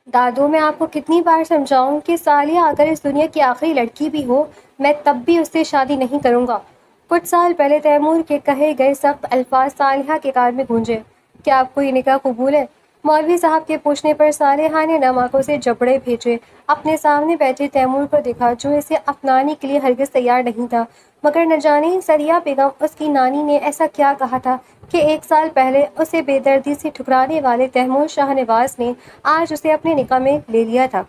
دادو میں آپ کو کتنی بار سمجھاؤں کہ صالحہ اگر اس دنیا کی آخری لڑکی بھی ہو میں تب بھی اس سے شادی نہیں کروں گا۔ کچھ سال پہلے تیمور کے کہے گئے سخت الفاظ صالحہ کے کان میں گونجے۔ کیا آپ کو یہ نکاح قبول ہے؟ مولوی صاحب کے پوچھنے پر صالحہ نے نم آنکھوں سے جبڑے بھیجے، اپنے سامنے بیٹھے تیمور کو دیکھا جو اسے اپنانے کے لیے ہرگز تیار نہیں تھا، مگر نہ جانے سریہ بیگم اس کی نانی نے ایسا کیا کہا تھا کہ 1 سال پہلے اسے بے دردی سے ٹھکرانے والے تیمور شاہ نواز نے آج اسے اپنے نکاح میں لے لیا تھا۔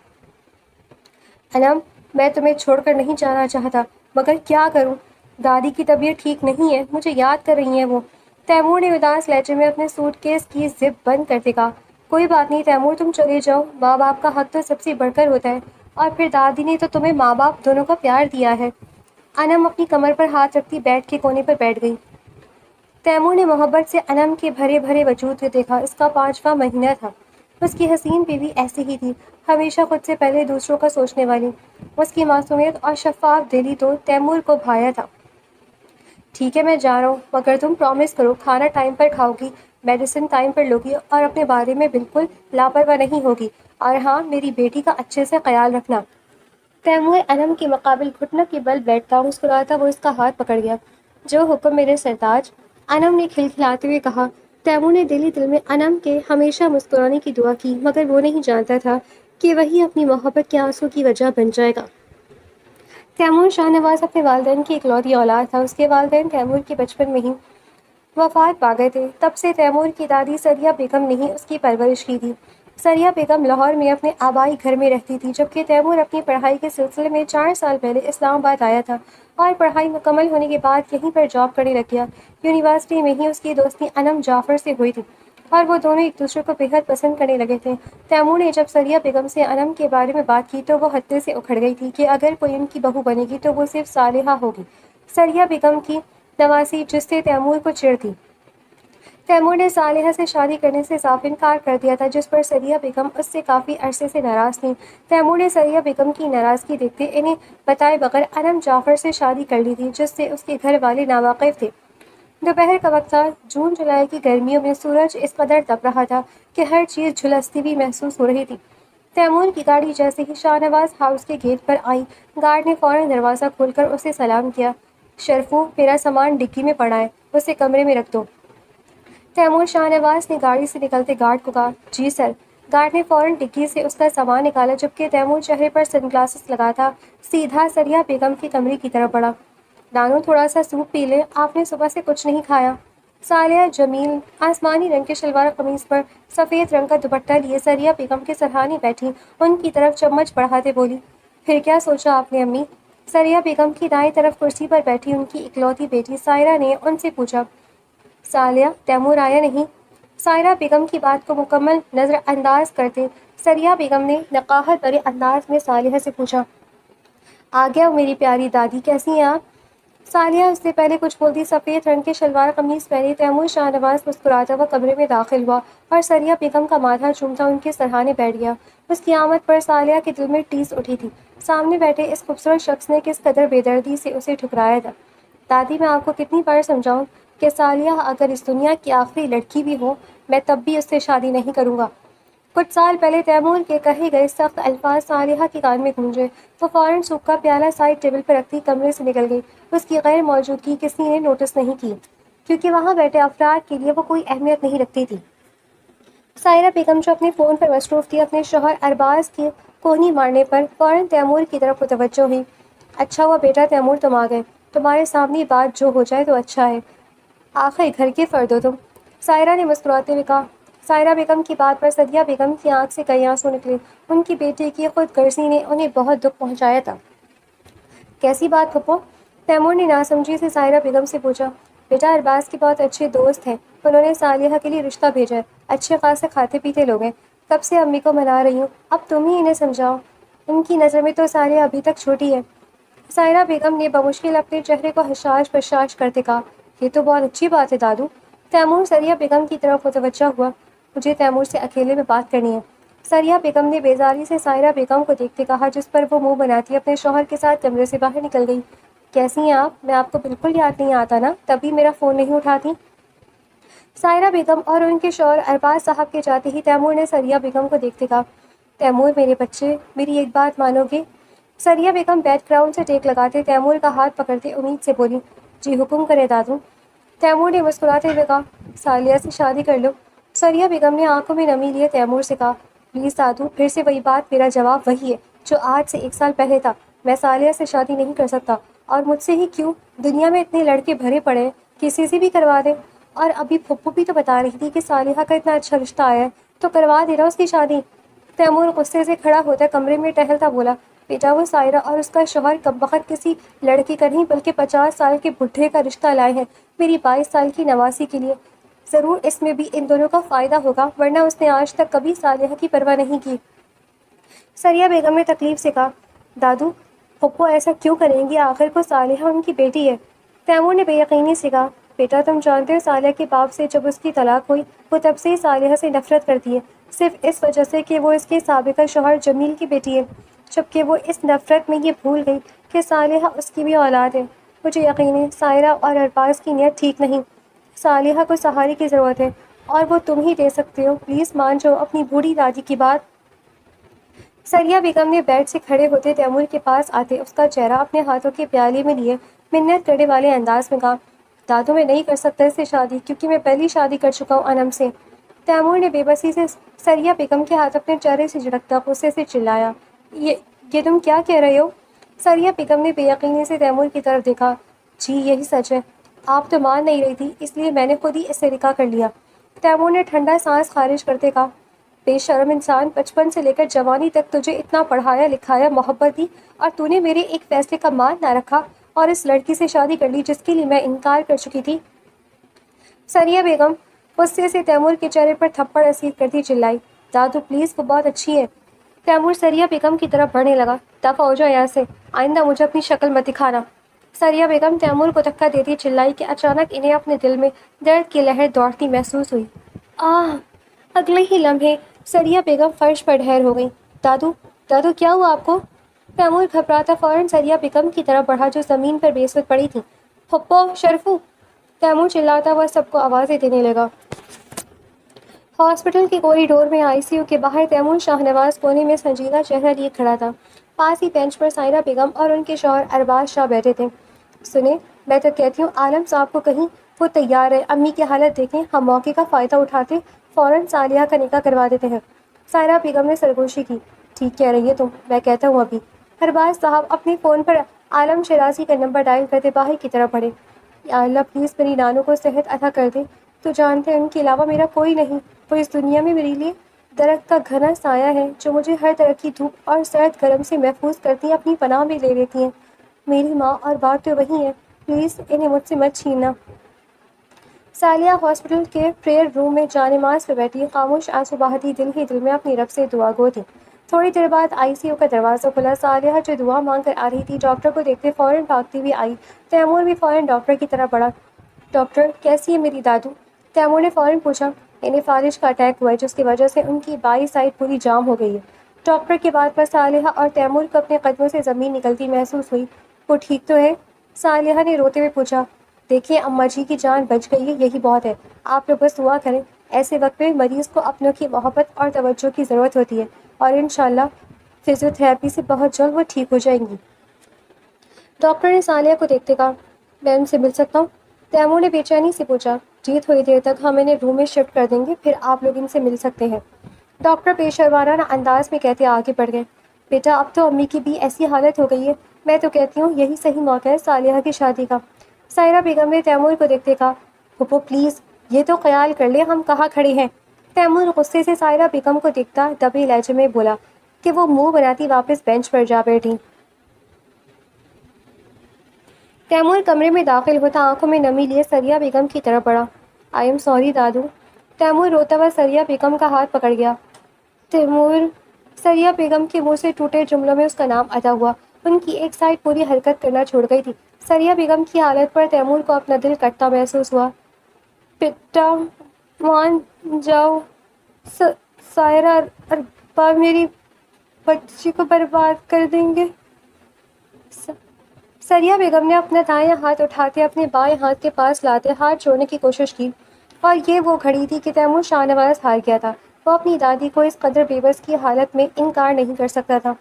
انم، میں تمہیں چھوڑ کر نہیں جانا چاہتا، مگر کیا کروں؟ دادی کی طبیعت ٹھیک نہیں ہے، مجھے یاد کر رہی ہیں وہ۔ تیمور نے اداس لہجے میں اپنے سوٹ کیس کی زپ بند کرتے کہا۔ کوئی بات نہیں تیمور، تم چلے جاؤ، ماں باپ کا حق تو سب سے بڑھ کر ہوتا ہے، اور پھر دادی نے تو تمہیں ماں باپ دونوں کا پیار دیا ہے۔ انم اپنی کمر پر ہاتھ رکھتی بیڈ کے کونے پر بیٹھ گئی۔ تیمور نے محبت سے انم کے بھرے بھرے وجود کو دیکھا۔ اس کا 5واں مہینہ تھا۔ اس کی حسین بیوی ایسی ہی تھی، ہمیشہ خود سے پہلے دوسروں کا سوچنے والی۔ اس کی معصومیت اور شفاف دلی تو تیمور کو بھایا تھا۔ ٹھیک ہے میں جا رہا ہوں، مگر تم پرومس کرو کھانا ٹائم پر کھاؤ گی، میڈیسن ٹائم پر لوگی اور اپنے بارے میں بالکل لاپرواہ نہیں ہوگی، اور ہاں میری بیٹی کا اچھے سے خیال رکھنا۔ تیمور انم کے مقابل گھٹنوں کے بل بیٹھتا مسکراتا وہ اس کا ہاتھ پکڑ گیا۔ جو حکم میرے سرتاج، انم نے کھلکھلاتے ہوئے کہا۔ تیمور نے دل ہی دل میں انم کے ہمیشہ مسکرانے کی دعا کی، مگر وہ نہیں جانتا تھا کہ وہی اپنی محبت کے آنسو کی وجہ بن جائے گا۔ تیمور شاہ نواز اپنے والدین کی اکلوتی اولاد تھا۔ اس کے والدین تیمور کے بچپن میں ہی وفات پا گئے تھے۔ تب سے تیمور کی دادی سریہ بیگم نے ہی اس کی پرورش کی تھی۔ سریہ بیگم لاہور میں اپنے آبائی گھر میں رہتی تھی، جبکہ تیمور اپنی پڑھائی کے سلسلے میں 4 سال پہلے اسلام آباد آیا تھا اور پڑھائی مکمل ہونے کے بعد یہیں پر جاب کرنے لگ گیا۔ یونیورسٹی میں ہی اس کی دوستی انم جعفر سے ہوئی تھی اور وہ دونوں ایک دوسرے کو بےحد پسند کرنے لگے تھے۔ تیمور نے جب سریہ بیگم سے انم کے بارے میں بات کی تو وہ حد سے اکھڑ گئی تھی کہ اگر کوئی ان کی بہو بنے گی تو وہ صرف صالحہ ہوگی، سریہ بیگم کی نواسی، جس سے تیمور کو چڑ تھی۔ تیمور نے صالحہ سے شادی کرنے سے صاف انکار کر دیا تھا، جس پر سریہ بیگم اس سے کافی عرصے سے ناراض تھیں۔ تیمور نے سریہ بیگم کی ناراضگی دیکھتے انہیں بتائے بغیر انم جعفر سے شادی کر لی تھی، جس سے اس کے گھر والے ناواقف تھے۔ دوپہر کا وقت تھا۔ جون جولائی کی گرمیوں میں سورج اس قدر تپ رہا تھا کہ ہر چیز جھلستی ہوئی محسوس ہو رہی تھی۔ تیمور کی گاڑی جیسے ہی شاہ نواز ہاؤس کے گیٹ پر آئی، گارڈ نے فوراً دروازہ کھول کر اسے سلام کیا۔ شرفو، میرا سامان ڈگی میں پڑا ہے، اسے کمرے میں رکھ دو۔ تیمور شاہ نواز نے گاڑی سے نکلتے گارڈ کو کہا۔ جی سر۔ گارڈ نے فوراً ڈگی سے اس کا سامان نکالا، جبکہ تیمور چہرے پر سن گلاسز لگا تھا، سیدھا سریہ بیگم کے کمرے کی طرف بڑھا۔ نانو تھوڑا سا سوپ پی لیں، آپ نے صبح سے کچھ نہیں کھایا۔ صالحہ جمیل آسمانی رنگ کے شلوار قمیص پر سفید رنگ کا دوپٹہ لیے سریہ بیگم کے سرہانے بیٹھی ان کی طرف چمچ بڑھاتے بولی۔ پھر کیا سوچا آپ نے امی؟ سریہ بیگم کی دائیں طرف کرسی پر بیٹھی ان کی اکلوتی بیٹی سائرہ نے ان سے پوچھا۔ صالحہ، تیمور آیا نہیں؟ سائرہ بیگم کی بات کو مکمل نظر انداز کرتے سریہ بیگم نے نقاہت بھرے انداز میں صالحہ سے پوچھا۔ آ گیا میری پیاری دادی، کیسی ہیں آپ؟ صالحہ اس سے پہلے کچھ بولتی سفید رنگ کے شلوار قمیص پہنے تیمور شاہ نواز مسکراتا ہوا کمرے میں داخل ہوا اور سریہ بیگم کا ماتھا چومتا ان کے سرہانے بیٹھ گیا۔ اس کی آمد پر صالحہ کے دل میں ٹیس اٹھی تھی۔ سامنے بیٹھے اس خوبصورت شخص نے کس قدر بے دردی سے اسے ٹھکرایا تھا۔ دادی میں آپ کو کتنی بار سمجھاؤں کہ صالحہ اگر اس دنیا کی آخری لڑکی بھی ہو میں تب بھی اس سے شادی نہیں کروں گا۔ کچھ سال پہلے تیمور کے کہے گئے سخت الفاظ صالحہ کے کان میں گونجے۔ وہ فوراً سوپ کا پیالہ سائڈ ٹیبل پر رکھتی کمرے سے نکل گئی۔ اس کی غیر موجودگی کسی نے نوٹس نہیں کی، کیونکہ وہاں بیٹھے افراد کے لیے وہ کوئی اہمیت نہیں رکھتی تھی۔ سائرہ بیگم جو اپنے فون پر مصروف تھی، اپنے شوہر ارباز کی کوہنی مارنے پر فوراً تیمور کی طرف متوجہ ہوئی۔ اچھا ہوا بیٹا تیمور تم آ گئے، تمہارے سامنے بات جو ہو جائے تو اچھا ہے، آخر گھر کے فرد ہو تم، سائرہ نے مسکراتے ہوئے کہا۔ سائرہ بیگم کی بات پر سریہ بیگم کی آنکھ سے کئی آنسو نکلے۔ ان کی بیٹی کی خود غرضی نے انہیں بہت دکھ پہنچایا تھا۔ کیسی بات پھپھو؟ تیمور نے ناسمجھی سے سائرہ بیگم سے پوچھا۔ بیٹا ارباز کے بہت اچھے دوست ہیں، انہوں نے صالحہ کے لیے رشتہ بھیجا ہے، اچھے خاصے کھاتے پیتے لوگ ہیں، کب سے امی کو منا رہی ہوں، اب تم ہی انہیں سمجھاؤ، ان کی نظر میں تو صالحہ ابھی تک چھوٹی ہے۔ سائرہ بیگم نے بمشکل اپنے چہرے کو حشاش بشاش کرتے کہا۔ یہ تو بہت اچھی بات ہے دادو۔ تیمور سریہ بیگم کی طرف متوجہ ہوا۔ مجھے تیمور سے اکیلے میں بات کرنی ہے، سریہ بیگم نے بیزاری سے سائرہ بیگم کو دیکھتے کہا، جس پر وہ منہ بناتی اپنے شوہر کے ساتھ کمرے سے باہر نکل گئی۔ کیسی ہیں آپ؟ میں آپ کو بالکل یاد نہیں آتا نا، تبھی میرا فون نہیں اٹھاتی۔ سائرہ بیگم اور ان کے شوہر ارباز صاحب کے جاتے ہی تیمور نے سریہ بیگم کو دیکھتے کہا۔ تیمور میرے بچے، میری ایک بات مانو گے؟ سریہ بیگم بیک گراؤنڈ سے ٹیک لگاتے تیمور کا ہاتھ پکڑتے امید سے بولی، جی حکم کرے دادو۔ تیمور نے مسکراتے ہوئے کہا، سالیہ سے شادی کر لو۔ سریہ بیگم نے آنکھوں میں نمی لیے تیمور سے کہا، پلیز دادو، پھر سے وہی بات، میرا جواب وہی ہے جو آج سے 1 سال پہلے تھا، میں سالیہ سے شادی نہیں کر سکتا، اور مجھ سے ہی کیوں، دنیا میں اتنے لڑکے بھرے پڑے ہیں، کسی سے بھی کروا دیں۔ اور ابھی پھپھو بھی تو بتا رہی تھی کہ صالحہ کا اتنا اچھا رشتہ آیا ہے، تو کروا دینا اس کی شادی۔ تیمور غصے سے کھڑا ہوتا کمرے میں ٹہلتا بولا، بیٹا وہ سائرہ اور اس کا شوہر کمبخت کسی لڑکی کا نہیں بلکہ 50 سال کے بڈھے کا رشتہ لائے ہیں میری 22 سال کی نواسی کے لیے۔ ضرور اس میں بھی ان دونوں کا فائدہ ہوگا، ورنہ اس نے آج تک کبھی صالحہ کی پرواہ نہیں کی۔ سریہ بیگم نے تکلیف سے کہا، دادو پھپھو ایسا کیوں کریں گی، آخر کو صالحہ ان کی بیٹی ہے۔ تیمور نے بے یقینی سے کہا، بیٹا تم جانتے ہو صالحہ کے باپ سے جب اس کی طلاق ہوئی وہ تب سے ہی صالحہ سے نفرت کرتی ہے، صرف اس وجہ سے کہ وہ اس کے سابقہ شوہر جمیل کی بیٹی ہے، جبکہ وہ اس نفرت میں یہ بھول گئی کہ صالحہ اس کی بھی اولاد ہے۔ مجھے یقین ہے سائرہ اور ارباز کی نیت ٹھیک نہیں، صالحہ کو سہارے کی ضرورت ہے اور وہ تم ہی دے سکتے ہو، پلیز مان جاؤ اپنی بوڑھی دادی کی بات۔ سریہ بیگم نے بیڈ سے کھڑے ہوتے تیمور کے پاس آتے اس کا چہرہ اپنے ہاتھوں کے پیالے میں لیے منت کرنے والے انداز میں کہا، دادو میں نہیں کر سکتا اس سے شادی، کیونکہ میں پہلی شادی کر چکا ہوں انم سے۔ تیمور نے بے بسی سے سریہ بیگم کے ہاتھ اپنے چہرے سے جھڑکتا غصے سے چلایا، یہ تم کیا کہہ رہے ہو؟ سریہ بیگم نے بے یقینی سے تیمور کی طرف دیکھا، جی یہی سچ ہے، آپ تو مان نہیں رہی تھی، اس لیے میں نے خود ہی اس سے نکاح کر لیا۔ تیمور نے ٹھنڈا سانس خارج کرتے کہا، بے شرم انسان، بچپن سے لے کر جوانی تک تجھے اتنا پڑھایا لکھایا، محبت دی، اور تو نے میرے ایک فیصلے کا مان نہ رکھا اور اس لڑکی سے شادی کر لی جس کے لیے میں انکار کر چکی تھی۔ سریہ بیگم غصے سے تیمور کے چہرے پر تھپڑ رسید کرتی چلائی، دادو پلیز وہ بہت اچھی ہے۔ تیمور سریہ بیگم کی طرف بڑھنے لگا، دفع ہو جاؤ یہاں سے، آئندہ مجھے اپنی شکل مت دکھانا۔ سریہ بیگم تیمور کو دھکا دیتی چلائی کہ اچانک انہیں اپنے دل میں درد کی لہر دوڑتی محسوس ہوئی۔ اگلے ہی لمحے سریہ بیگم فرش پر ڈھیر ہو گئی۔ دادو کیا ہوا آپ کو؟ تیمور گھبراتا فوراً سریہ بیگم کی طرف بڑھا جو زمین پر بے سود پڑی تھی۔ پھپھو، شرفو! تیمور چلاتا ہوا سب کو آوازیں دینے لگا۔ ہاسپٹل کے کوریڈور میں آئی سی یو کے باہر تیمور شاہ نواز کونے میں سنجیدہ چہرہ لیے کھڑا تھا، پاس ہی بینچ پر سائرہ بیگم اور ان کے شوہر ارباز شاہ بیٹھے تھے۔ سنیں، میں تو کہتی ہوں عالم صاحب کو کہیں وہ تیار ہے، امی کی حالت دیکھیں، ہم موقع کا فائدہ اٹھاتے فوراً صالحہ کا نکاح کروا دیتے ہیں۔ سائرہ بیگم نے سرگوشی کی، ٹھیک کہہ رہی ہے تم، میں کہتا ہوں ابھی۔ ارباز صاحب اپنے فون پر عالم شیرازی کا نمبر ڈائل کرتے باہر کی طرف بڑھے، یا اللہ پلیز میری نانو کو صحت عطا کر دے، تو جانتے ہیں ان کے علاوہ میرا کوئی نہیں، وہ اس دنیا میں میرے لیے درخت کا گھنا سایہ ہے جو مجھے ہر طرح کی دھوپ اور سرد گرم سے محفوظ کرتی ہیں، اپنی پناہ میں لے لیتی ہیں۔ میری ماں اور باپ تو وہی ہیں، پلیز انہیں مجھ سے مت چھیننا۔ صالحہ ہاسپٹل کے پریئر روم میں جانماز پہ بیٹھی خاموش آنسو بہاتی دل ہی دل میں اپنی رب سے دعا گو تھی۔ تھوڑی دیر بعد آئی سی یو کا دروازہ کھلا، صالحہ جو دعا مانگ کر آ رہی تھی ڈاکٹر کو دیکھتے فوراً بھاگتی ہوئی آئی۔ تیمور بھی فوراً ڈاکٹر کی طرف بڑھا، ڈاکٹر کیسی ہے میری دادو؟ تیمور نے فوراً پوچھا، انہیں فالج کا اٹیک ہوا ہے جس کی وجہ سے ان کی بائیں سائڈ پوری جام ہو گئی ہے۔ ڈاکٹر کی بات پر صالحہ اور تیمور کو اپنے قدموں سے زمین نکلتی محسوس ہوئی۔ وہ ٹھیک تو ہے؟ صالحہ نے روتے ہوئے پوچھا، دیکھیے اماں جی کی جان بچ گئی ہے، یہی بہت ہے، آپ لوگ بس دعا کریں۔ ایسے وقت میں مریض کو اپنوں کی محبت اور توجہ کی ضرورت ہوتی ہے، اور انشاءاللہ فزیو تھراپی سے بہت جلد وہ ٹھیک ہو جائیں گی۔ ڈاکٹر نے صالحہ کو دیکھتے کہا، میں ان سے مل سکتا ہوں؟ تیمور نے بے چینی سے پوچھا، جی تھوڑی دیر تک ہم انہیں روم میں شفٹ کر دیں گے، پھر آپ لوگ ان سے مل سکتے ہیں۔ ڈاکٹر پیشہ ورانہ انداز میں کہتے آگے بڑھ گئے، بیٹا اب تو امی کی بھی ایسی حالت ہو گئی ہے، میں تو کہتی ہوں یہی صحیح موقع ہے صالحہ کی شادی کا۔ سائرہ بیگم نے تیمور کو دیکھتے کہا، پھپھو پلیز یہ تو خیال کر لیں ہم کہاں کھڑے ہیں۔ تیمور غصے سے سائرہ بیگم کو دیکھتا دبے لہجے میں بولا کہ وہ منہ بناتی واپس بینچ پر جا بیٹھی۔ تیمور کمرے میں داخل ہوتا آنکھوں میں نمی لیے سریہ بیگم کی طرف بڑھا، آئی ایم سوری دادو۔ تیمور روتا ہوا سریہ بیگم کا ہاتھ پکڑ گیا۔ تیمور! سریہ بیگم کے منہ سے ٹوٹے جملوں میں اس کا نام ادا ہوا، ان کی ایک سائڈ پوری حرکت کرنا چھوڑ گئی تھی۔ سریہ بیگم کی حالت پر تیمور کو اپنا دل کٹتا محسوس ہوا۔ بیٹا مان جاؤ، سائرہ ارباب میری بچی کو برباد کر دیں گے۔ سریہ بیگم نے اپنا دائیں ہاتھ اٹھاتے اپنے بائیں ہاتھ کے پاس لاتے ہاتھ جوڑنے کی کوشش کی، اور یہ وہ گھڑی تھی کہ تیمور شاہ نواز ہار گیا تھا۔ وہ اپنی دادی کو اس قدر بے بس کی حالت میں انکار نہیں کر سکتا تھا۔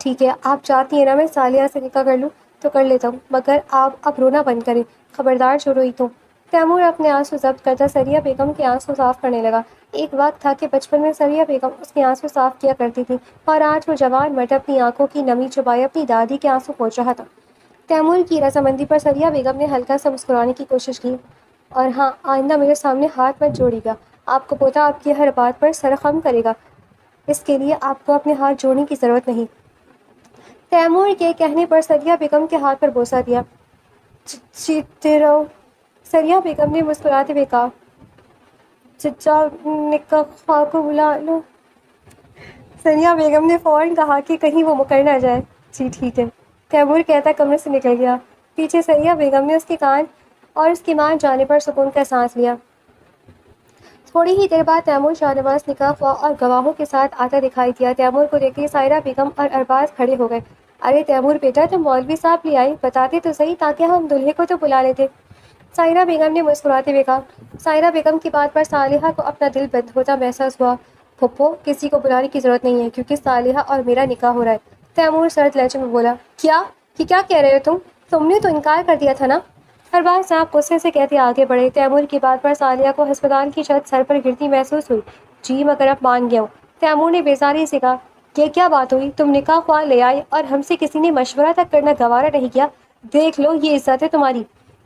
ٹھیک ہے، آپ چاہتی ہیں نا میں صالحہ سے نکاح کر لوں تو کر لیتا ہوں، مگر آپ اب رونا بند کریں، خبردار جو روئی تو۔ تیمور اپنے آنسو ضبط کرتا سریہ بیگم کے آنسو صاف کرنے لگا۔ ایک وقت تھا کہ بچپن میں سریہ بیگم اس کے آنسو صاف کیا کرتی تھی، اور آج وہ جوان مرد اپنی آنکھوں کی نمی چبائے اپنی دادی کے آنسو پوچھ رہا تھا۔ تیمور کی رضامندی پر سریہ بیگم نے ہلکا سا مسکرانے کی کوشش کی۔ اور ہاں، آئندہ میرے سامنے ہاتھ مت جوڑی گا، آپ کو پوتا آپ کی ہر بات پر سرخم کرے گا، اس کے لیے آپ کو اپنے ہاتھ جوڑنے کی ضرورت نہیں۔ تیمور کے کہنے پر سریہ بیگم کے ہاتھ پر بوسہ دیا۔ چیتے رہو، سریہ بیگم نے مسکراتے ہوئے کہا۔ چچا نکاح خواہ کو بلا لو۔ سریہ بیگم نے فوراً کہا کہ کہیں وہ مکر نہ جائے۔ جی ٹھیک ہے، تیمور کہتا کمرے سے نکل گیا۔ پیچھے سریہ بیگم نے اس کے کان اور اس کی ماں جانے پر سکون کا سانس لیا۔ تھوڑی ہی دیر بعد تیمور شاہ نواز نکاح خواہ اور گواہوں کے ساتھ آتا دکھائی دیا۔ تیمور کو دیکھتے سائرہ بیگم اور ارباز کھڑے ہو گئے۔ ارے تیمور بیٹا، تم مولوی صاحب لے آئے، بتاتے تو صحیح تاکہ ہم دلہے کو تو بلا لیتے۔ سائرہ بیگم نے مسکراتے ہوئے کہا۔ سائرہ بیگم کی بات پر صالحہ کو اپنا دل بند ہوتا محسوس ہوا۔ پھپھو، کسی کو بلانے کی ضرورت نہیں ہے کیونکہ صالحہ اور میرا نکاح ہو رہا ہے۔ تیمور سرد لہجے میں بولا۔ کیا؟ یہ کیا کہہ رہے ہو تم نے تو انکار کر دیا تھا نا؟ ارباز صاحب غصے سے کہتے آگے بڑھے۔ تیمور کی بات پر صالحہ کو ہسپتال کی چھت سر پر گرتی محسوس ہوئی۔ جی مگر اب مان گیا ہوں۔ تیمور نے بیزاری سے کہا۔ یہ کیا بات ہوئی؟ تم نکاح خواہ لے آئے اور ہم سے کسی نے مشورہ تک کرنا گوارا نہیں کیا؟ دیکھ لو، یہ عزت ہے تمہاری۔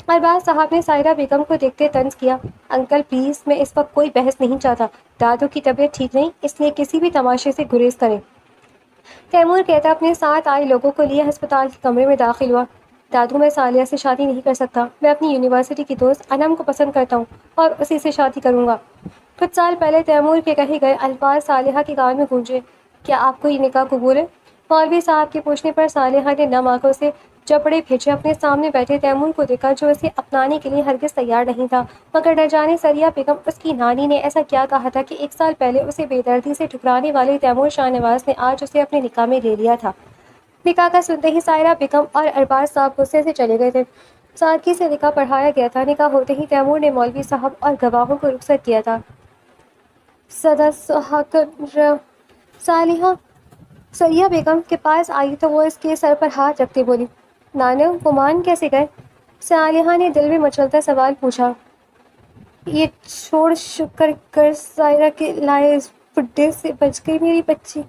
ارباز صاحب نے سائرہ بیگم کو دیکھتے طنز کیا۔ انکل پلیز، میں اس وقت کوئی بحث نہیں چاہتا، دادو کی طبیعت ٹھیک نہیں، اس لیے کسی بھی تماشے سے گریز کریں۔ تیمور کہتا اپنے ساتھ آئے لوگوں کو لیے ہسپتال کے کمرے میں داخل ہوا۔ دادو، میں صالحہ سے شادی نہیں کر سکتا، میں اپنی یونیورسٹی کی دوست انم کو پسند کرتا ہوں اور اسی سے شادی کروں گا۔ کچھ سال پہلے تیمور کے کہے گئے الفاظ صالحہ کے کان میں گونجے۔ کیا آپ کو یہ نکاح قبول ہے؟ مولوی صاحب کے پوچھنے پر صالحہ نے نم آنکھوں سے جبڑے بھیجے اپنے سامنے بیٹھے تیمور کو دیکھا جو اسے اپنانے کے لیے ہرگز تیار نہیں تھا، مگر نہ جانے سریہ بیگم اس کی نانی نے ایسا کیا کہا تھا کہ 1 سال پہلے اسے بے دردی سے ٹھکرانے والے تیمور شاہ نواز نے آج اسے اپنے نکاح میں لے لیا تھا۔ نکاح کا سنتے ہی سائرہ بیگم اور ارباز صاحب غصے سے چلے گئے تھے۔ سادگی سے نکاح پڑھایا گیا تھا۔ نکاح ہوتے ہی تیمور نے مولوی صاحب اور گواہوں کو رخصت کیا تھا۔ صالحہ سریہ بیگم کے پاس آئی تو وہ اس کے سر پر ہاتھ رکھتے بولی۔ نانا، وہ مان کیسے گئے؟ صالحہ نے دل میں مچلتا سوال پوچھا۔ یہ چھوڑ شکر کر سائرہ کے لائے اس بڈھے سے بچ گئی میری بچی۔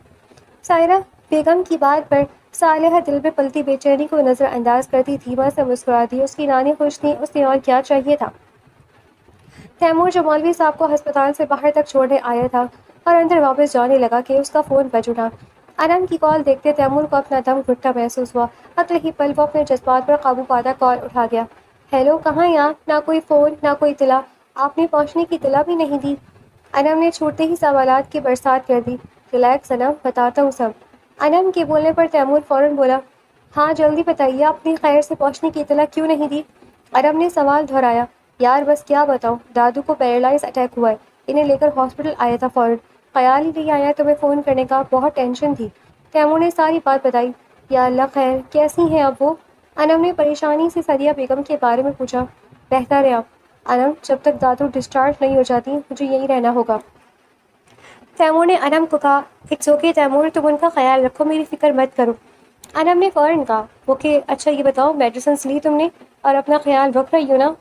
سائرہ بیگم کی بات پر صالحہ دل میں پلتی بے چینی کو نظر انداز کرتی دھیما سے مسکرا دی۔ اس کی نانی خوش تھی، اس نے اور کیا چاہیے تھا؟ تیمور جو مولوی صاحب کو ہسپتال سے باہر تک چھوڑنے آیا تھا اور اندر واپس جانے لگا کہ اس کا فون بج اٹھا۔ انم کی کال دیکھتے تیمور کو اپنا دم گھٹتا محسوس ہوا۔ اگلے ہی پل وہ اپنے جذبات پر قابو پاتا کال اٹھا گیا۔ ہیلو، کہاں ہیں آپ؟ نہ کوئی فون، نہ کوئی اطلاع، آپ نے پہنچنے کی اطلاع بھی نہیں دی۔ انم نے چھوٹتے ہی سوالات کی برسات کر دی۔ ریلیکس انم، بتاتا ہوں سب۔ انم کے بولنے پر تیمور فوراً بولا۔ ہاں جلدی بتائیے، آپ نے خیر سے پہنچنے کی اطلاع کیوں نہیں دی؟ انم نے سوال دہرایا۔ یار بس کیا بتاؤں، دادو کو پیرالائز اٹیک ہوا ہے، انہیں لے کر ہاسپٹل آیا تھا فوراً، خیال ہی نہیں آیا تمہیں فون کرنے کا، بہت ٹینشن تھی۔ تیمور نے ساری بات بتائی۔ یا اللہ خیر، کیسی ہیں اب وہ؟ انم نے پریشانی سے سریہ بیگم کے بارے میں پوچھا۔ بہتر ہے اب انم، جب تک دادو ڈسچارج نہیں ہو جاتی مجھے یہیں رہنا ہوگا۔ تیمور نے انم کو کہا۔ اٹس اوکے تیمور، تم ان کا خیال رکھو، میری فکر مت کرو۔ انم نے فوراً کہا۔ اوکے، اچھا یہ بتاؤ میڈیسنس لی تم نے اور اپنا خیال رکھ رہی ہو نا؟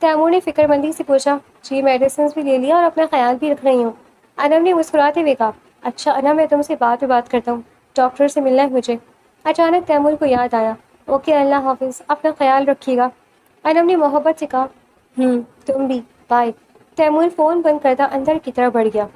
تیمور نے فکر مندی سے پوچھا۔ جی میڈیسنس بھی لے لیا اور اپنا خیال بھی رکھ رہی ہوں۔ انم نے مسکراتے ہوئے کہا۔ اچھا انم، میں تم سے بعد میں بات کرتا ہوں، ڈاکٹر سے ملنا ہے مجھے۔ اچانک تیمور کو یاد آیا۔ اوکے، اللہ حافظ، اپنا خیال رکھیے گا۔ انم نے محبت سے کہا۔ تم بھی، بائے۔ تیمور فون بند کرتا اندر کی طرف بڑھ گیا۔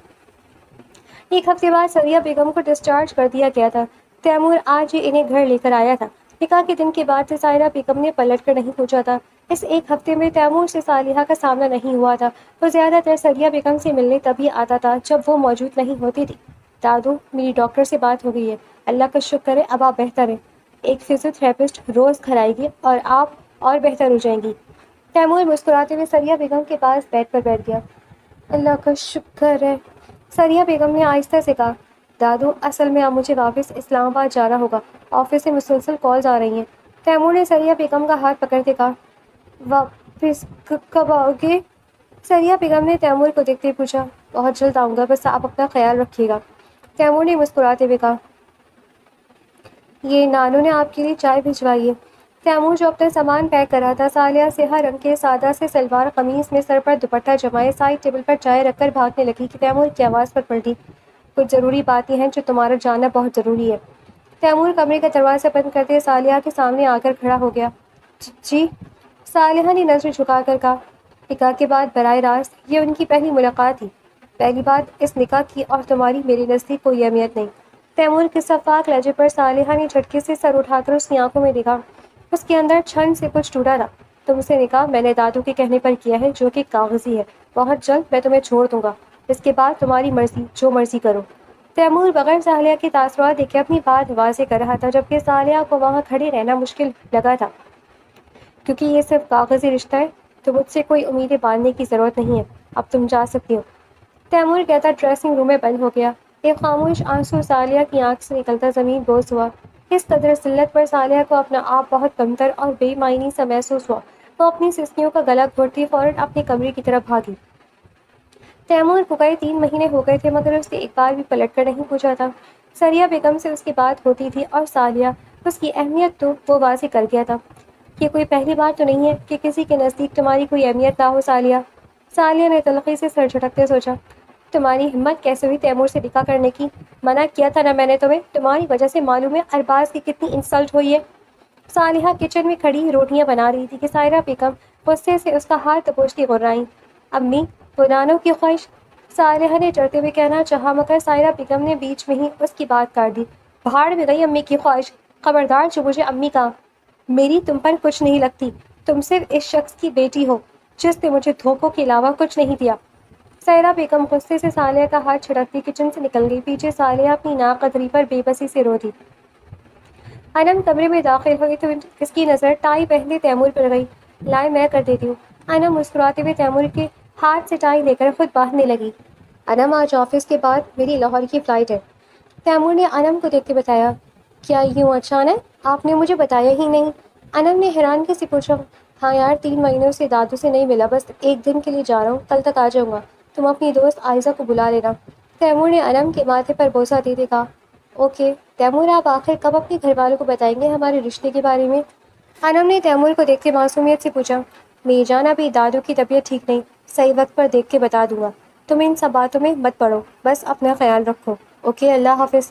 1 ہفتے بعد سریہ بیگم کو ڈسچارج کر دیا گیا تھا۔ تیمور آج ہی انہیں گھر لے کر آیا تھا۔ نکاح کے دن کے بعد سے سائرہ بیگم نے پلٹ کر نہیں پوچھا تھا۔ اس 1 ہفتے میں تیمور سے صالحہ کا سامنا نہیں ہوا تھا۔ وہ زیادہ تر سریہ بیگم سے ملنے تبھی آتا تھا جب وہ موجود نہیں ہوتی تھی۔ دادو، میری ڈاکٹر سے بات ہو گئی ہے، اللہ کا شکر ہے اب آپ بہتر ہیں۔ ایک فزیو تھراپسٹ روز گھر آئے گی اور آپ اور بہتر ہو جائیں گی۔ تیمور مسکراتے ہوئے سریہ بیگم کے پاس بیڈ پر بیٹھ گیا۔ اللہ کا شکر ہے، سریہ بیگم نے آہستہ سے کہا۔ دادو، اصل میں اب مجھے واپس اسلام آباد جانا ہوگا، آفس سے مسلسل کالز آ رہی ہیں۔ تیمور نے سریہ بیگم کا ہاتھ پکڑتے کہا۔ واپس کب آؤ گے؟ سریہ بیگم نے تیمور کو دیکھتے پوچھا۔ بہت جلد آؤں گا، بس آپ اپنا خیال رکھیے گا۔ تیمور نے مسکراتے ہوئے کہا، یہ نانو نے آپ کے لیے چائے بھجوائی ہے۔ تیمور جو اپنا سامان پیک کر رہا تھا، صالحہ سیاہ رنگ کے سادہ سے سلوار قمیص میں سر پر دوپٹہ جمائے سائڈ ٹیبل پر چائے رکھ کر بھاگنے لگی کہ تیمور کی آواز پر پلٹی، کچھ ضروری باتیں ہیں جو تمہارا جاننا بہت ضروری ہے۔ تیمور کمرے کا دروازہ بند کرتے صالحہ کے سامنے آ کر کھڑا ہو گیا۔ جی؟ صالحہ نے نظر جھکا کر کہا۔ نکاح کے بعد براہ راست یہ ان کی پہلی ملاقات تھی۔ پہلی بات اس نکاح کی اور تمہاری میرے نزدیک کوئی اہمیت نہیں۔ تیمور کے شفاف لہجے پر صالحہ نے جھٹکے سے سر اٹھا کر اس کی آنکھوں میں دیکھا۔ اس کے اندر چھن سے کچھ ٹوٹا تھا۔ تم سے نکاح میں نے دادو کے کہنے پر کیا ہے، جو کہ کاغذی ہے۔ بہت جلد میں تمہیں چھوڑ دوں گا، اس کے بعد تمہاری مرضی، جو مرضی کرو۔ تیمور بغیر صالحہ کے تاثرات دیکھے اپنی بات واضح کر رہا تھا، جبکہ صالحہ کو وہاں کھڑے رہنا مشکل لگا تھا۔ کیونکہ یہ صرف کاغذی رشتہ ہے تو مجھ سے کوئی امیدیں باندھنے کی ضرورت نہیں ہے، اب تم جا سکتی ہو۔ تیمور کہتا ڈریسنگ روم میں بند ہو گیا۔ ایک خاموش آنسو صالحہ کی آنکھ سے نکلتا زمین بوس ہوا۔ اس قدر ذلت پر صالحہ کو اپنا آپ بہت کمتر اور بے معنی سا محسوس ہوا۔ وہ اپنی سسکیوں کا گلا گھونٹتی فوراً اپنے کمرے کی طرف بھاگی۔ تیمور کو گئے 3 مہینے ہو گئے تھے، مگر اس نے ایک بار بھی پلٹ کر نہیں پوچھا تھا۔ سریہ بیگم سے اس کی بات ہوتی تھی اور صالحہ، اس کی اہمیت تو وہ واضح کر گیا تھا۔ یہ کوئی پہلی بار تو نہیں ہے کہ کسی کے نزدیک تمہاری کوئی اہمیت نہ ہو صالحہ۔ صالحہ نے تلخی سے سر جھٹکتے سوچا، تمہاری ہمت کیسے ہوئی تیمور سے نکاح کرنے کی؟ منع کیا تھا نا میں نے تمہیں، تمہاری وجہ سے معلوم ہے ارباز کی کتنی انسلٹ ہوئی ہے۔ صالحہ کچن میں کھڑی روٹیاں بنا رہی تھی کہ سائرہ بیگم غصے سے اس کا ہاتھ دبوچتی غرائیں۔ امی، پرانوں کی خواہش، صالحہ نے چڑھتے ہوئے کہنا چاہا، مگر سائرہ بیگم نے بیچ میں ہی اس کی بات کاٹ دی۔ بھاڑ میں گئی امی کی خواہش، خبردار جو مجھے امی کہا۔ میری تم پر کچھ نہیں لگتی، تم صرف اس شخص کی بیٹی ہو جس نے مجھے دھوکوں کے علاوہ کچھ نہیں دیا۔ سائرہ بیگم غصے سے صالحہ کا ہاتھ چھڑکتی کچن سے نکل گئی۔ پیچھے صالحہ اپنی ناقدری پر بے بسی سے رو دی۔ انم کمرے میں داخل ہوئی تو اس کی نظر ٹائی پہنتے تیمور پر گئی۔ لائے میں کر دیتی ہوں۔ انم مسکراتے ہوئے تیمور کے ہاتھ سے ٹائی لے کر خود باندھنے لگی۔ انم، آج آفس کے بعد میری لاہور کی فلائٹ ہے۔ تیمور نے انم کو دیکھ کے بتایا۔ کیا یوں اچانک؟ آپ نے مجھے بتایا ہی نہیں۔ انم نے حیرانگی سے پوچھا۔ ہاں یار، 3 مہینوں سے دادو سے نہیں ملا، بس ایک دن کے لیے جا رہا ہوں، کل تک آ جاؤں گا۔ تم اپنی دوست عائزہ کو بلا لینا۔ تیمور نے انم کے ماتھے پر بوسہ دیتے کہا۔ اوکے۔ تیمور، آپ آخر کب اپنے گھر والوں کو بتائیں گے ہمارے رشتے کے بارے میں؟ انم نے تیمور کو دیکھ کے معصومیت سے پوچھا۔ میری جان، ابھی دادو کی طبیعت ٹھیک نہیں، صحیح وقت پر دیکھ کے بتا دوں گا۔ تم ان سب باتوں میں مت پڑو، بس اپنا خیال رکھو۔ اوکے، اللہ حافظ۔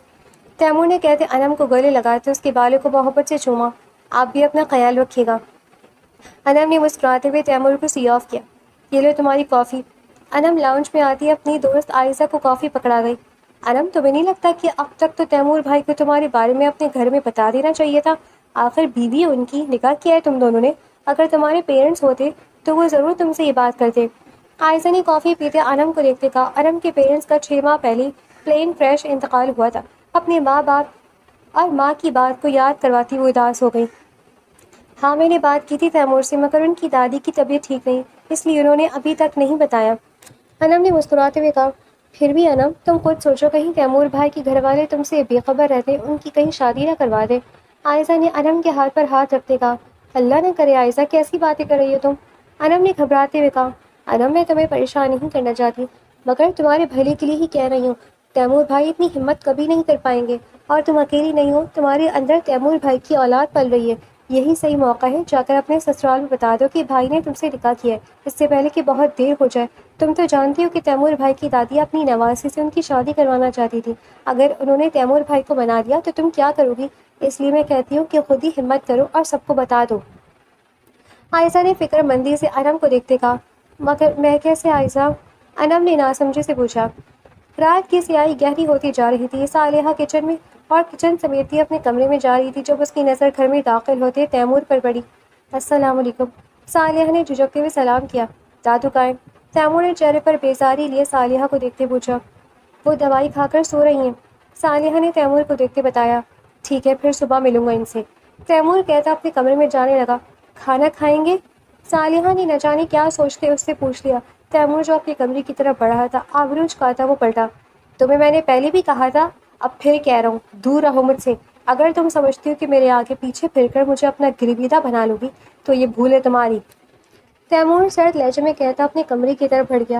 تیمور نے کہتے انم کو گلے لگاتے اس کے بالوں کو محبت سے چوما۔ آپ بھی اپنا خیال رکھیے گا۔ انم نے مسکراتے ہوئے تیمور کو سی آف کیا۔ یہ لو تمہاری کافی۔ انم لاؤنج میں آتی اپنی دوست عائزہ کو کافی پکڑا گئی۔ انم، تمہیں نہیں لگتا کہ اب تک تو تیمور بھائی کو تمہارے بارے میں اپنے گھر میں بتا دینا چاہیے تھا؟ آخر بیوی ان کی، نکاح کیا ہے تم دونوں نے۔ اگر تمہارے پیرنٹس ہوتے تو وہ ضرور تم سے یہ بات کرتے۔ عائزہ نے کافی پیتے انم کو دیکھتے کہا۔ انم کے پیرنٹس کا 6 ماہ پہلے پلین کریش انتقال ہوا تھا۔ اپنے ماں باپ اور ماں کی بات کو یاد کرواتی وہ اداس ہو گئی۔ ہاں، میں نے بات کی تھی تیمور سے، مگر ان کی دادی کی طبیعت ٹھیک نہیں، اس لیے انہوں نے ابھی تک نہیں بتایا۔ انم نے مسکراتے ہوئے کہا۔ پھر بھی انم، تم خود سوچو، کہیں تیمور بھائی کے گھر والے تم سے بے خبر رہتے، ان کی کہیں شادی نہ کروا دے۔ عائزہ نے انم کے ہاتھ پر ہاتھ رکھتے کہا۔ اللہ نہ کرے عائزہ، کیسی باتیں کر رہی ہو تم؟ انم نے گھبراتے ہوئے کہا۔ انم، میں تمہیں پریشان نہیں کرنا چاہتی، مگر تمہارے بھلے کے لیے ہی کہہ رہی ہوں۔ تیمور بھائی اتنی ہمت کبھی نہیں کر پائیں گے، اور تم اکیلی نہیں ہو، تمہارے اندر تیمور بھائی کی اولاد پل رہی ہے۔ یہی صحیح موقع ہے، جا کر اپنے سسرال میں بتا دو کہ بھائی نے تم سے نکاح کیا ہے، اس سے پہلے کہ بہت دیر ہو جائے۔ تم تو جانتی ہو کہ تیمور بھائی کی دادی اپنی نواسی سے ان کی شادی کروانا چاہتی تھی۔ اگر انہوں نے تیمور بھائی کو منا دیا تو تم کیا کرو گی؟ اس لیے میں کہتی ہوں کہ خود ہی ہمت کرو اور سب کو بتا دو۔ عائزہ نے فکر مندی سے انم کو دیکھتے کہا۔ مگر میں کیسے عائزہ؟ انم نے ناسمجھی سے پوچھا۔ رات کی سیاہی گہری ہوتی جا رہی تھی۔ صالحہ کچن میں اور کچن سمیٹتی اپنے کمرے میں جا رہی تھی جب اس کی نظر گھر میں داخل ہوتے تیمور پر پڑی۔ السلام علیکم۔ صالحہ نے جھجکتے ہوئے سلام کیا۔ دادو قائم؟ تیمور نے چہرے پر بیزاری لیے صالحہ کو دیکھتے پوچھا۔ وہ دوائی کھا کر سو رہی ہیں، صالحہ نے تیمور کو دیکھتے بتایا۔ ٹھیک ہے، پھر صبح ملوں گا ان سے، تیمور کہتا اپنے کمرے میں جانے لگا۔ کھانا کھائیں گے؟ صالحہ نے نہ جانے کیا سوچتے اس سے پوچھ لیا۔ تیمور جو اپنے کمرے کی طرف بڑھا تھا، آبرو چکاتا وہ پلٹا۔ تمہیں میں نے پہلے بھی کہا تھا، اب پھر کہہ رہا ہوں، دور رہو مجھ سے۔ اگر تم سمجھتی ہو کہ میرے آگے پیچھے پھر کر مجھے اپنا گرویدہ بنا لو گی تو یہ بھول ہے تمہاری۔ تیمور سرد لہجے میں کہتا اپنے کمرے کی طرف بڑھ گیا۔